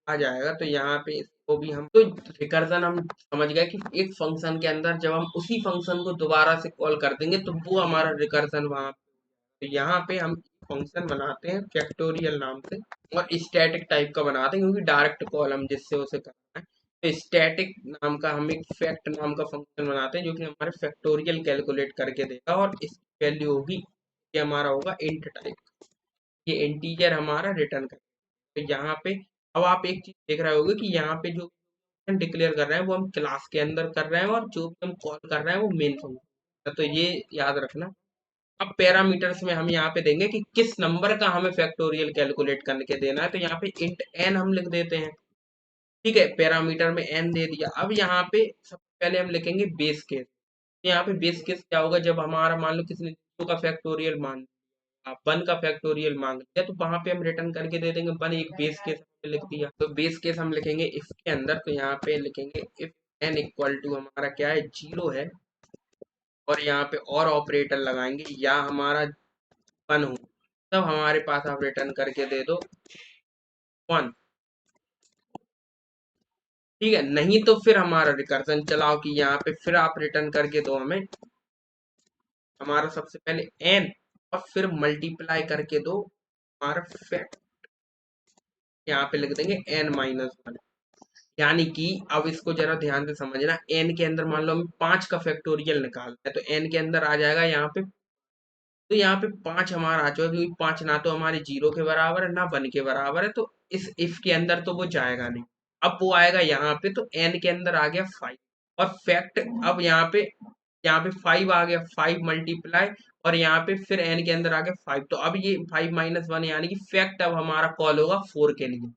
आ जाएगा। तो यहाँ पे इसको भी हम, तो रिकर्जन हम समझ गए कि एक फंक्शन के अंदर जब हम उसी फंक्शन को दोबारा से कॉल कर देंगे तो वो हमारा रिकर्जन वहां। तो यहाँ पे हम फंक्शन बनाते हैं फैक्टोरियल नाम से, और स्टैटिक टाइप का बनाते हैं क्योंकि डायरेक्ट कॉल हम जिससे उसे करना है। तो स्टैटिक नाम का हम एक फैक्ट नाम का फंक्शन बनाते हैं जो कि हमारे फैक्टोरियल कैलकुलेट करके देगा, और इसकी वैल्यू होगी, ये हमारा होगा इंट टाइप, ये इंटीजर हमारा रिटर्न करेगा। तो यहाँ पे अब आप एक चीज देख रहे होगे कि यहाँ पे जो हम डिक्लेयर कर रहे हैं वो हम क्लास के अंदर कर रहे हैं, और जो भी हम कॉल कर रहे हैं वो मेन फंक्शन। तो ये याद रखना। अब पैरामीटर्स में हम यहाँ पे देंगे कि किस नंबर का हमें फैक्टोरियल कैलकुलेट करके देना है। तो यहाँ पे इंट एन हम लिख देते हैं, ठीक है, पैरामीटर में एन दे दिया। अब यहाँ पे सबसे पहले हम लिखेंगे बेस केस। यहाँ पे बेस केस क्या होगा, जब हमारा मान लो किसी ने 2 का फैक्टोरियल मान लिया, 1 का फैक्टोरियल मांग लिया, तो वहां पे हम रिटर्न करके दे देंगे 1, एक बेस केस हमने लिख दिया। तो बेस केस हम लिखेंगे इफ के अंदर, तो यहाँ पे लिखेंगे इफ एन इक्वल टू हमारा क्या है, 0 है, और यहाँ पे और ऑपरेटर लगाएंगे या हमारा 1 हो, तब हमारे पास आप रिटर्न करके दे दो 1, ठीक है। नहीं तो फिर हमारा रिकर्जन चलाओ कि यहाँ पे फिर आप रिटर्न करके दो हमें हमारा सबसे पहले एन, और फिर मल्टीप्लाई करके दो हमारा फैक्ट, यहाँ पे लिख देंगे n-1। यानी कि अब इसको जरा ध्यान से समझना, n के अंदर मान लो हमें 5 का फैक्टोरियल निकालना है, तो n के अंदर आ जाएगा यहाँ पे, तो यहाँ पे 5 हमारा आ चुका, क्योंकि 5 ना तो हमारे 0 के बराबर है ना 1 के बराबर है, तो इस इफ के अंदर तो वो जाएगा नहीं। अब वो आएगा यहाँ पे, तो n के अंदर आ गया 5, और फैक्ट अब यहाँ पे 5 आ गया, 5 मल्टीप्लाई, और यहाँ पे फिर n के अंदर आ गया 5। तो अब ये 5-1 यानी कि फैक्ट अब हमारा कॉल होगा 4 के लिए।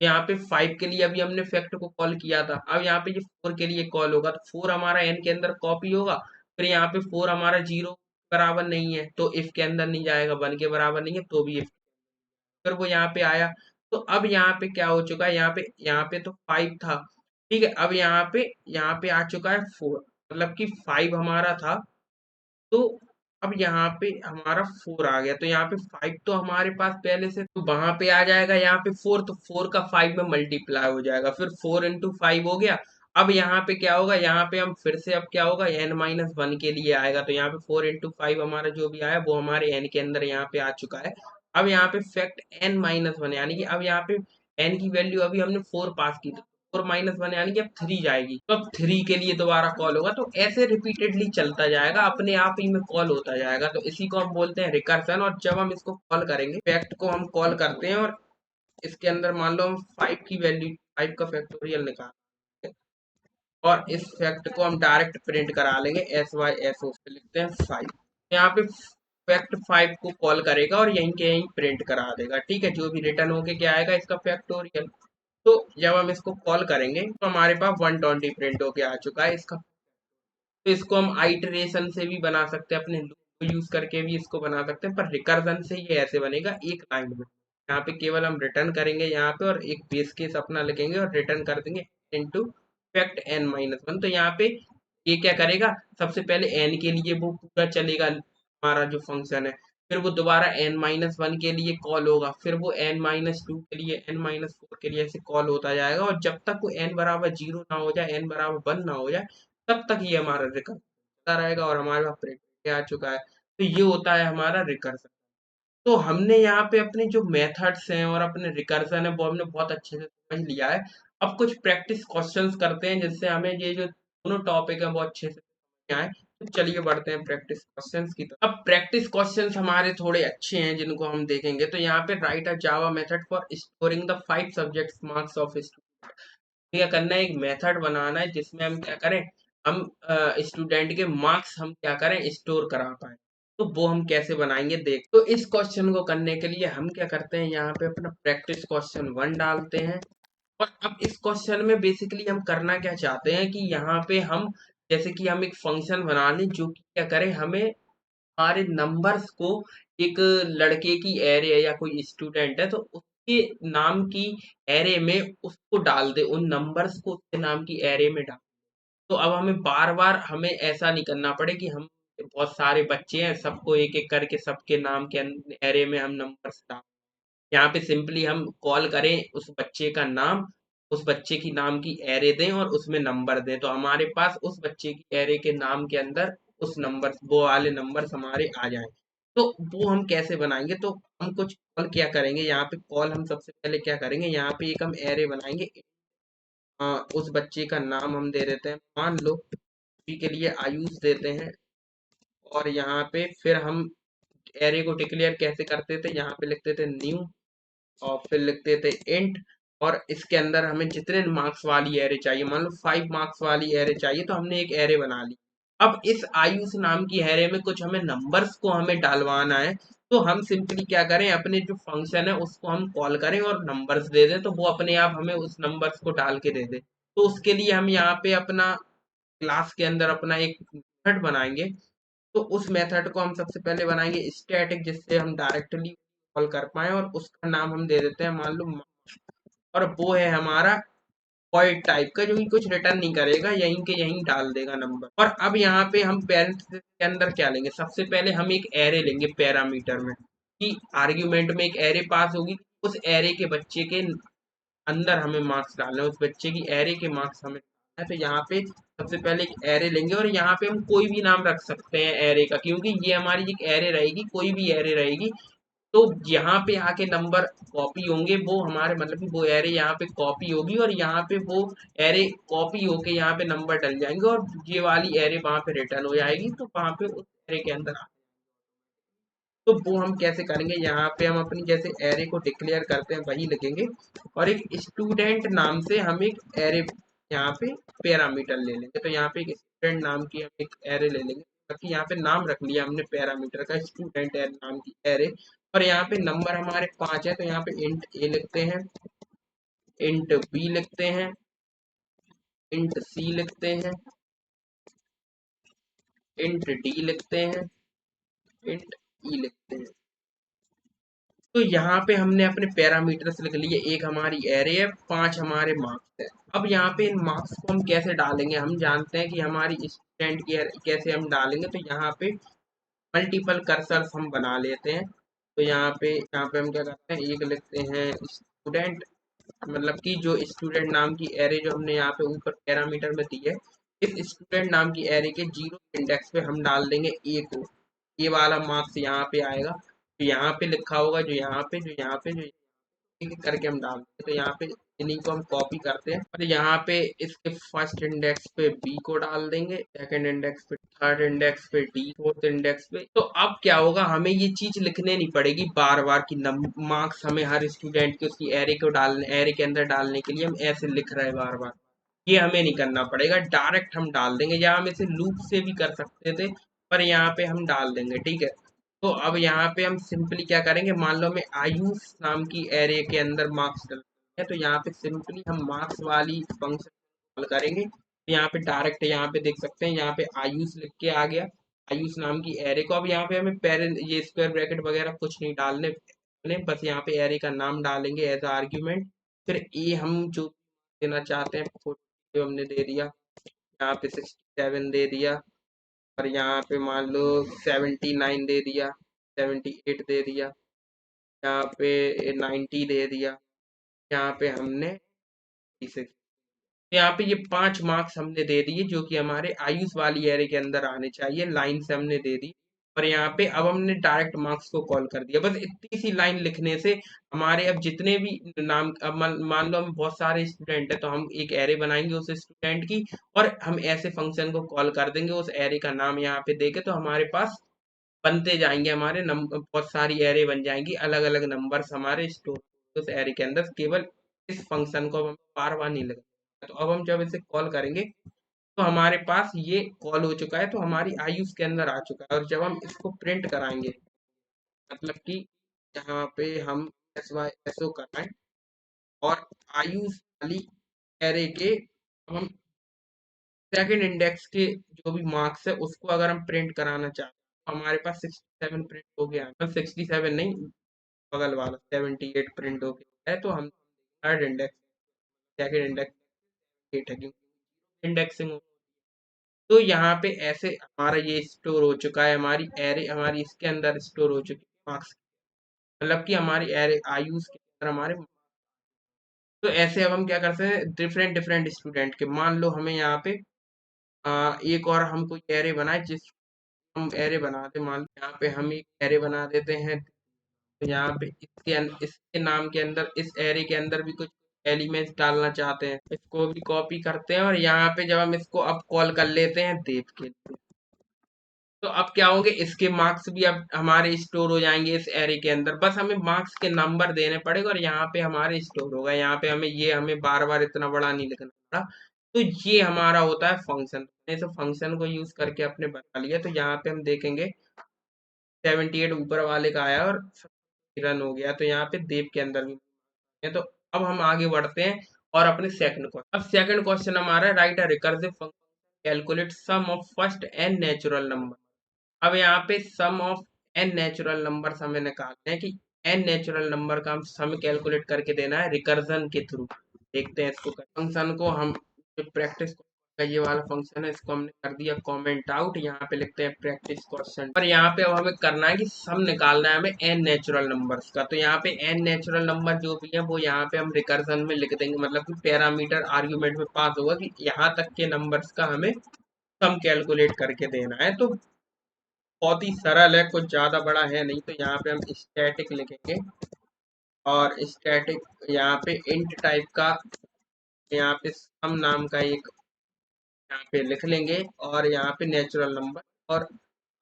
यहाँ पे 5 के लिए अभी हमने फैक्ट को कॉल किया था, अब यहाँ पे ये 4 के लिए कॉल होगा, तो 4 हमारा n के अंदर कॉपी होगा। फिर यहाँ पे 4 हमारा 0 बराबर नहीं है तो इफ के अंदर नहीं जाएगा, 1 के बराबर नहीं है तो भी इफ, फिर वो यहाँ पे आया। तो अब यहाँ पे क्या हो चुका है, यहाँ पे तो 5 था, ठीक है। अब यहाँ पे आ चुका है 4, मतलब कि 5 हमारा था, तो अब यहाँ पे हमारा 4 आ गया। तो यहाँ पे 5 तो हमारे पास पहले से, तो वहां पे आ जाएगा यहाँ पे 4, तो 4 का 5 में मल्टीप्लाई हो जाएगा, फिर 4 × 5 हो गया। अब यहाँ पे क्या होगा, यहाँ पे हम फिर से, अब क्या होगा, n-1 के लिए आएगा, तो यहाँ पे 4 × 5 हमारा जो भी आया वो हमारे n के अंदर यहाँ पे आ चुका है। अब यहाँ पे फैक्ट n-1 यानी कि अब यहाँ पे n की वैल्यू अभी हमने 4 पास की, 4-1 यानी कि अब 3 जाएगी, तो अब 3 के लिए दोबारा कॉल होगा। तो ऐसे रिपीटेडली चलता जाएगा, अपने आप ही में कॉल होता जाएगा। तो इसी को हम बोलते हैं रिकर्सन। और जब हम इसको कॉल करेंगे, फैक्ट को हम कॉल करते हैं, और इसके अंदर मान लो हम 5 की वैल्यू, 5 का फैक्टोरियल निकाल, और इस फैक्ट को हम डायरेक्ट प्रिंट करा लेंगे, SYSO से लिखते हैं 5। यहाँ पे फैक्ट 5 को कॉल करेगा और यहीं के यहीं प्रिंट करा देगा, ठीक है। जो भी रिटर्न होके क्या आएगा, इसका फैक्टोरियल। तो जब हम इसको कॉल करेंगे तो हमारे पास 120 प्रिंट होके आ चुका है इसका। तो इसको हम आइटरेशन से भी बना सकते हैं, अपने लूप को यूज करके भी इसको बना सकते हैं, पर रिकर्जन से ये ऐसे बनेगा एक लाइन में। यहाँ पे केवल हम रिटर्न करेंगे यहाँ पे, और एक बेस केस अपना लिखेंगे और रिटर्न कर देंगे इनटू फैक्ट n-1। तो यहाँ पे ये क्या करेगा, सबसे पहले n के लिए वो पूरा चलेगा हमारा जो फंक्शन है, फिर वो दोबारा n-1 के लिए कॉल होगा, फिर वो n-2 के लिए, n-4 के लिए, ऐसे कॉल होता जाएगा, और जब तक वो n बराबर 0 ना हो जाए, n बराबर 1 ना हो जाए, तब तक ये हमारा रिकर्जन होता रहेगा। और हमारे पास प्रिंट आ चुका है। तो ये होता है हमारा रिकर्जन। तो हमने यहाँ पे अपने जो मेथड्स हैं और अपने रिकर्जन है वो हमने बहुत अच्छे से समझ लिया है। अब कुछ प्रैक्टिस क्वेश्चंस करते हैं जिससे हमें ये जो दोनों टॉपिक है वो अच्छे से समझ में आए। तो चलिए बढ़ते हैं प्रैक्टिस क्वेश्चंस की तरफ। अब प्रैक्टिस क्वेश्चंस हमारे थोड़े अच्छे हैं जिनको हम देखेंगे। तो यहाँ पे right a Java method for storing the 5 subjects marks of student. क्या करना है, एक मेथड बनाना है जिसमें हम क्या करें, हम स्टूडेंट के मार्क्स हम क्या करें, स्टोर करा पाए। तो वो हम कैसे बनाएंगे देख। तो इस क्वेश्चन को करने के लिए हम क्या करते हैं, यहाँ पे अपना प्रैक्टिस क्वेश्चन 1 डालते हैं। और अब इस क्वेश्चन में बेसिकली हम करना क्या चाहते हैं कि यहाँ पे हम जैसे कि हम एक फंक्शन बना लें जो कि क्या करे, हमें हमारे नंबर्स को एक लड़के की एरे या कोई स्टूडेंट है तो उसके नाम की एरे में उसको डाल दे, उन नंबर्स को उसके नाम की एरे में डाल। तो अब हमें बार बार हमें ऐसा नहीं करना पड़े कि हम बहुत सारे बच्चे हैं सबको एक एक करके सबके नाम के एरे में हम नंबर्स डाल। यहाँ पे सिंपली हम कॉल करें उस बच्चे का नाम, उस बच्चे की नाम की एरे दें और उसमें नंबर दें, तो हमारे पास उस बच्चे की एरे के नाम के अंदर उस नंबर वो वाले नंबर्स हमारे आ जाएं। तो वो हम कैसे बनाएंगे, तो हम कुछ कॉल क्या करेंगे, यहाँ पे कॉल हम सबसे पहले क्या करेंगे, यहाँ पे एक हम एरे बनाएंगे। उस बच्चे का नाम हम दे देते हैं, मान लो अभी के लिए आयुष देते हैं। और यहाँ पे फिर हम एरे को डिक्लेयर कैसे करते थे, यहाँ पे लिखते थे न्यू और फिर लिखते थे इंट। और इसके अंदर हमें जितने मार्क्स वाली एरे चाहिए, मान लो 5 मार्क्स वाली एरे चाहिए, तो हमने एक एरे बना ली। अब इस आयुष नाम की एरे में कुछ हमें नंबर्स को हमें डालवाना है, तो हम सिंपली क्या करें, अपने जो फंक्शन है उसको हम कॉल करें और नंबर्स दे दें, तो वो अपने आप हमें उस नंबर्स को डाल के दे दे। तो उसके लिए हम यहाँ पे अपना क्लास के अंदर अपना एक मेथड बनाएंगे। तो उस मेथड को हम सबसे पहले बनाएंगे स्टैटिक, जिससे हम डायरेक्टली कॉल कर पाए, और उसका नाम हम दे देते हैं मान लो और वो है हमारा वॉइड टाइप का जो कि कुछ रिटर्न नहीं करेगा, यहीं के यहीं डाल देगा नंबर। और अब यहाँ पे हम पेरेंट्स के अंदर क्या लेंगे, सबसे पहले हम एक एरे लेंगे पैरामीटर में, कि आर्ग्यूमेंट में एक एरे पास होगी, उस एरे के बच्चे के अंदर हमें मार्क्स डालना है, उस बच्चे की एरे के मार्क्स हमें डालना है। तो यहाँ पे सबसे पहले एक एरे लेंगे और यहाँ पे हम कोई भी नाम रख सकते हैं एरे का, क्योंकि ये हमारी एक एरे रहेगी, कोई भी एरे रहेगी। तो यहाँ पे आके नंबर कॉपी होंगे, वो हमारे मतलब कि वो एरे यहाँ पे कॉपी होगी और यहाँ पे वो एरे कॉपी होके यहाँ पे नंबर डल जाएंगे और ये वाली एरे वहां पे रिटर्न हो जाएगी, तो वहां पे उस एरे के अंदर तो वो हम कैसे करेंगे, यहाँ पे हम अपनी जैसे एरे को डिक्लेयर करते हैं वही लिखेंगे। और एक स्टूडेंट नाम से हम एक एरे यहाँ पे पैरामीटर ले लेंगे, तो यहाँ पे एक स्टूडेंट नाम की हम एक एरे ले लेंगे, ताकि यहाँ पे नाम रख लिया हमने पैरामीटर का स्टूडेंट नाम की एरे। और यहाँ पे नंबर हमारे 5 है, तो यहाँ पे इंट ए लिखते हैं, इंट बी लिखते हैं, इंट सी लिखते हैं, इंट डी लिखते हैं, इंट ई लिखते हैं। तो यहाँ पे हमने अपने पैरामीटर्स लिख लिए, एक हमारी एरे है, 5 हमारे मार्क्स है। अब यहाँ पे इन मार्क्स को हम कैसे डालेंगे, हम जानते हैं कि हमारी स्टूडेंट की कैसे हम डालेंगे, तो यहाँ पे मल्टीपल कर्सर्स हम बना लेते हैं। तो यहाँ पे हम क्या करते हैं, एक लिखते हैं स्टूडेंट, मतलब कि जो स्टूडेंट नाम की एरे जो हमने यहाँ पे ऊपर पैरामीटर में दी है, इस स्टूडेंट नाम की एरे के 0 इंडेक्स पे हम डाल देंगे ए को, ये वाला मार्क्स यहाँ पे आएगा। तो यहाँ पे लिखा होगा जो यहाँ पे जो यहाँ पे जो एक एक करके हम डालते हैं, तो यहाँ पे इन्हीं को हम कॉपी करते हैं और यहाँ पे इसके फर्स्ट इंडेक्स पे बी को डाल देंगे, सेकंड इंडेक्स पे, थर्ड इंडेक्स पे डी, फोर्थ इंडेक्स पे। तो अब क्या होगा, हमें ये चीज लिखने नहीं पड़ेगी बार बार की मार्क्स हमें हर स्टूडेंट के उसकी एरे को डालने, एरे के अंदर डालने के लिए हम ऐसे लिख रहे हैं बार बार, ये हमें नहीं करना पड़ेगा, डायरेक्ट हम डाल देंगे, या हम इसे लूप से भी कर सकते थे, पर यहाँ पे हम डाल देंगे, ठीक है। तो अब यहाँ पे हम सिंपली क्या करेंगे, मान लो हमें आयुष नाम की एरे के अंदर मार्क्स डलते हैं, तो यहाँ पे सिंपली हम मार्क्स वाली फंक्शन कॉल करेंगे। तो यहाँ पे डायरेक्ट यहाँ पे देख सकते हैं, यहाँ पे आयुष लिख के आ गया, आयुष नाम की एरे को। अब यहाँ पे हमें पेरेंट ये स्क्वायर ब्रैकेट वगैरह कुछ नहीं डालने, बस यहाँ पे एरे का नाम डालेंगे एज आर्ग्यूमेंट। फिर ए हम जो देना चाहते हैं 42 हमने दे दिया, यहाँ पे 67 दे दिया, और यहाँ पे मान लो 79 दे दिया, 78 दे दिया, यहाँ पे 90 दे दिया, यहाँ पे हमने 36। तो यहाँ पे ये 5 मार्क्स हमने दे दिए जो कि हमारे आयुष वाली एरे के अंदर आने चाहिए, लाइन से हमने दे दी। और यहाँ पे अब हमने डायरेक्ट मार्क्स को कॉल कर दिया, बस इतनी सी लाइन लिखने से हमारे अब जितने भी नाम, अब मान लो हम बहुत सारे स्टूडेंट है, तो हम एक एरे बनाएंगे उस स्टूडेंट की, और हम ऐसे फंक्शन को कॉल कर देंगे, उस एरे का नाम यहाँ पे देके, तो हमारे पास बनते जाएंगे हमारे नंबर, बहुत सारी एरे बन जाएंगी, अलग अलग नंबर्स हमारे स्टोर उस एरे के अंदर, केवल इस फंक्शन को हम बार बार नहीं लगाएंगे। तो अब हम जब इसे कॉल करेंगे तो हमारे पास ये कॉल हो चुका है, तो हमारी आयुष के अंदर आ चुका है। और जब हम इसको प्रिंट कराएंगे, मतलब कि यहाँ पे हम एस वाई एस ओ कराएं और आयुष वाली एरे के हम सेकंड इंडेक्स के जो भी मार्क्स है उसको अगर हम प्रिंट कराना चाहते हैं, तो हमारे पास 67 प्रिंट हो गया है, 67 नहीं, बगल वाला 78 प्रिंट हो गया है। तो हम थर्ड इंडेक्स, सेकंड इंडेक्स 8 है, क्योंकि इंडेक्सिंग हो। तो यहाँ पे ऐसे हमारा ये स्टोर हो चुका है, हमारी एरे हमारी इसके अंदर स्टोर हो चुकी है मार्क्स, मतलब कि हमारी एरे आयुष के अंदर हमारे। तो ऐसे अब हम क्या करते हैं, डिफरेंट डिफरेंट स्टूडेंट के, मान लो हमें यहाँ पे एक और हम कोई एरे बनाए, जिस हम एरे बनाते, मान लो यहाँ पे हम एक एरे बना देते हैं। तो यहाँ पे इसके नाम के अंदर, इस एरे के अंदर भी कुछ एलिमेंट्स डालना चाहते हैं, इसको भी कॉपी करते हैं और यहाँ पे जब हम इसको अब कॉल कर लेते हैं देव के लिए, तो अब क्या होंगे, इसके मार्क्स भी अब हमारे स्टोर हो जाएंगे इस एरे के अंदर। बस हमें मार्क्स के नंबर देने पड़ेगा और यहाँ पे हमारे स्टोर होगा। यहाँ पे हमें बार बार इतना बड़ा नहीं लिखना पड़ा। तो ये हमारा होता है फंक्शन। इस फंक्शन को यूज करके अपने बना लिया। तो यहाँ पे हम देखेंगे 78 ऊपर वाले का आया और रन हो गया। तो यहाँ पे देव के अंदर भी है। तो अब हम आगे बढ़ते हैं और अपने सेकंड क्वेश्चन, अब सेकंड क्वेश्चन हमारा write a recursive function calculate sum of first n natural number. अब यहाँ पे sum of n natural number हमें निकालना है कि एन नेचुरल नंबर का हम सम कैलकुलेट करके देना है रिकर्जन के थ्रू। देखते हैं इसको, फंक्शन को हम जो प्रैक्टिस का ये वाला फंक्शन है इसको हमने कर दिया कमेंट आउट। यहाँ पे लिखते हैं प्रैक्टिस क्वेश्चन, पर यहाँ पे अब हमें करना है कि सम निकालना है हमें एन नेचुरल नंबर्स का। तो यहाँ पे एन नेचुरल नंबर जो भी है वो यहाँ पे हम रिकर्जन में लिख देंगे, मतलब कि पैरामीटर आर्ग्यूमेंट में पास होगा कि यहाँ तक के नंबर्स का हमें सम कैलकुलेट करके देना है। तो बहुत ही सरल है, कुछ ज्यादा बड़ा है नहीं। तो यहाँ पे हम स्टैटिक लिखेंगे और स्टैटिक यहाँ पे इंट टाइप का, यहाँ पे सम नाम का एक यहाँ पे लिख लेंगे और यहाँ पे नेचुरल नंबर, और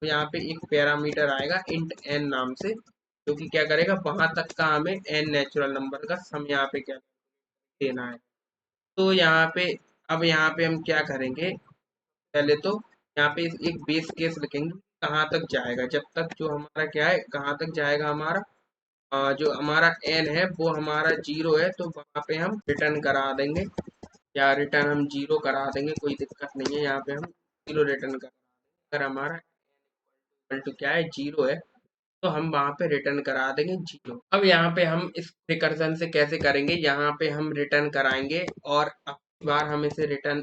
यहाँ पे एक पैरामीटर आएगा इंट एन नाम से, जो कि क्या करेगा, वहां तक का हमें एन नेचुरल नंबर का सम यहाँ पे क्या देना है। तो यहाँ पे अब यहाँ पे हम क्या करेंगे, पहले तो यहाँ पे एक बेस केस लिखेंगे कहाँ तक जाएगा, जब तक जो हमारा क्या है, कहाँ तक जाएगा हमारा जो हमारा एन है वो हमारा 0 है, तो वहाँ पे हम रिटर्न करा देंगे, या रिटर्न हम 0 करा देंगे, कोई दिक्कत नहीं है। यहाँ पे हम 0 रिटर्न करा देंगे। अगर हमारा इक्वल टू क्या है, 0 है, तो हम वहाँ पे रिटर्न करा देंगे 0। अब यहाँ पे हम इस रिकर्जन से कैसे करेंगे, यहाँ पे हम रिटर्न कराएंगे और अब की बार हम इसे रिटर्न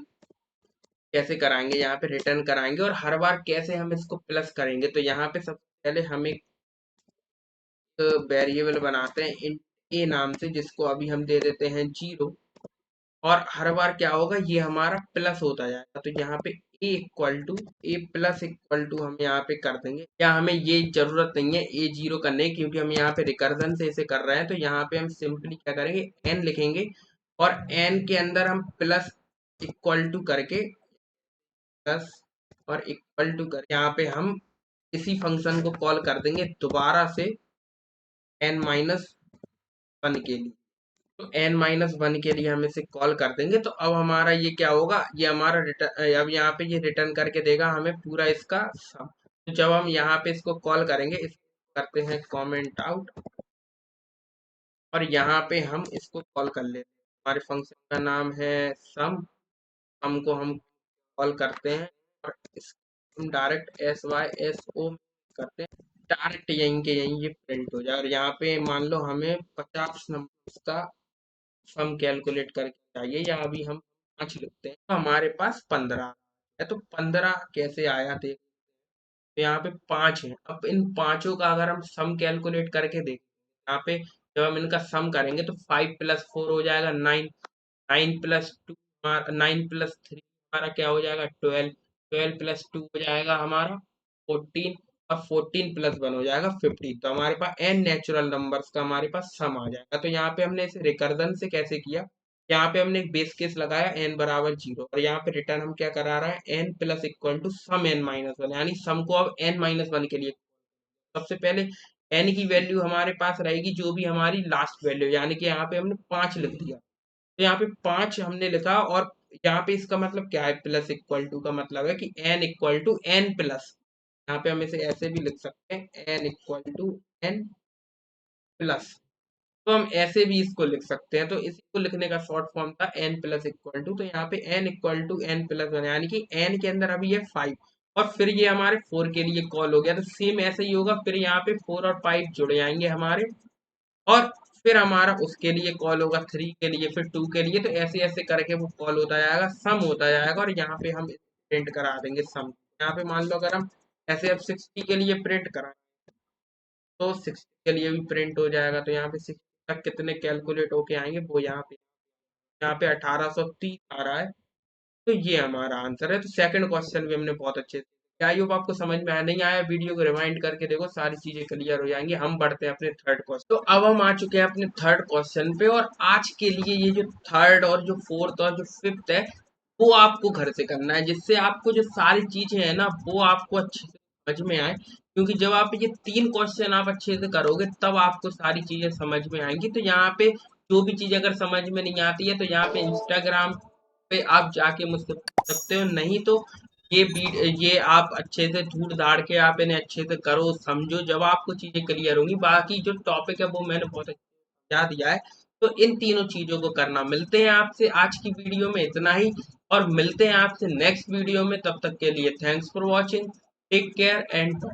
कैसे कराएंगे, यहाँ पे रिटर्न कराएंगे और हर बार कैसे हम इसको प्लस करेंगे। तो यहाँ पे सबसे पहले हम एक वेरिएबल बनाते हैं int a नाम से, जिसको अभी हम दे देते हैं 0, और हर बार क्या होगा, ये हमारा प्लस होता जाएगा। तो यहाँ पे ए प्लस इक्वल टू हम यहाँ पे कर देंगे, या हमें ये जरूरत नहीं है ए 0 करने की, क्योंकि हम यहाँ पे रिकर्जन से इसे कर रहे हैं। तो यहाँ पे हम सिंपली क्या करेंगे, एन लिखेंगे और एन के अंदर हम प्लस इक्वल टू करके, प्लस और इक्वल टू कर, यहाँ पे हम इसी फंक्शन को कॉल कर देंगे दोबारा से एन माइनस वन के लिए। तो एन माइनस वन के लिए हम इसे कॉल कर देंगे। तो अब हमारा ये क्या होगा, ये हमारा रिटर्न, अब यहाँ पे ये रिटर्न करके देगा हमें पूरा इसका सम। तो जब हम यहाँ पे इसको कॉल करेंगे, करते हैं कमेंट आउट और यहाँ पे हम इसको कॉल कर लेते हैं। हमारे फंक्शन का नाम है सम, सम को हम कॉल करते हैं और हम direct S Y S O करते हैं, डायरेक्ट यहीं के यहीं ये प्रिंट हो जाए। और यहाँ पे मान लो हमें 50 नंबर का सम कैलकुलेट करके चाहिए, या अभी हम 5 लिखते हैं, तो हमारे पास 15 है। तो 15 कैसे आया देख, तो यहाँ पे 5 है। अब इन पांचों का अगर हम सम कैलकुलेट करके देखें, यहाँ पे जब हम इनका सम करेंगे तो 5 प्लस 4 हो जाएगा 9, 9 प्लस 2, 9 प्लस 3 हमारा क्या हो जाएगा 12, 12 प्लस 2 हो जाएगा हमारा 14, और 14 प्लस 1 हो जाएगा 15। तो हमारे पास एन नेचुरल नंबर्स का हमारे पास सम आ जाएगा। तो यहाँ पे हमने इसे रिकर्जन से कैसे किया, यहाँ पे हमने एक बेस केस लगाया एन बराबर 0, और यहाँ पे रिटर्न हम क्या करा रहा है, n plus equal to sum n minus one, यानी सम को अब एन माइनस वन के लिए। सबसे पहले एन की वैल्यू हमारे पास रहेगी जो भी हमारी लास्ट वैल्यू, यानी कि यहाँ पे हमने 5 लिख दिया। तो यहाँ पे 5 हमने लिखा और यहाँ पे इसका मतलब क्या है, प्लस इक्वल टू का मतलब है कि n equal to n plus, यहाँ पे हम इसे ऐसे भी लिख सकते हैं n equal to n plus, तो हम ऐसे भी इसको लिख सकते हैं। तो इसी को लिखने का शॉर्ट फॉर्म था n प्लस इक्वल टू, तो यहाँ पे n equal to n plus one, यानी कि n के अंदर अभी ये 5 और फिर ये हमारे 4 के लिए कॉल हो गया, तो सेम ऐसे ही होगा, फिर यहाँ पे 4 और 5 जुड़ जाएंगे हमारे, और फिर हमारा उसके लिए कॉल होगा 3 के लिए, फिर 2 के लिए, तो ऐसे ऐसे करके वो कॉल होता जाएगा, सम होता जाएगा, और यहाँ पे हम प्रिंट करा देंगे सम। यहाँ पे मान लो अगर हम ऐसे अब 60 के लिए प्रिंट करा, तो 60 के लिए भी प्रिंट हो जाएगा, तो यहाँ पे 60 तक कितने कैलकुलेट होके आएंगे वो यहाँ पे 1830 आ रहा है। तो ये हमारा आंसर है। तो सेकंड क्वेश्चन भी हमने बहुत अच्छे से, क्या आई होप आपको समझ में आया, नहीं आया वीडियो को रिवाइंड करके देखो, सारी चीजें क्लियर हो जाएंगी। हम बढ़ते हैं अपने थर्ड क्वेश्चन। तो अब हम आ चुके हैं अपने थर्ड क्वेश्चन पे, और आज के लिए ये जो थर्ड और जो फोर्थ और जो फिफ्थ है वो आपको घर से करना है, जिससे आपको जो सारी चीजें हैं ना वो आपको अच्छे से समझ में आए, क्योंकि जब आप ये 3 क्वेश्चन आप अच्छे से करोगे तब आपको सारी चीजें समझ में आएंगी। तो यहाँ पे जो भी चीज अगर समझ में नहीं आती है तो यहाँ पे इंस्टाग्राम पे आप जाके मुझसे पूछ सकते हो, नहीं तो ये आप अच्छे से ढूंढ धाड़ के आप इन्हें अच्छे से करो, समझो, जब आपको चीजें क्लियर होंगी। बाकी जो टॉपिक है वो मैंने बहुत अच्छे से समझा दिया है, तो इन तीनों चीजों को करना। मिलते हैं आपसे आज की वीडियो में इतना ही, और मिलते हैं आपसे नेक्स्ट वीडियो में, तब तक के लिए thanks for watching, take care and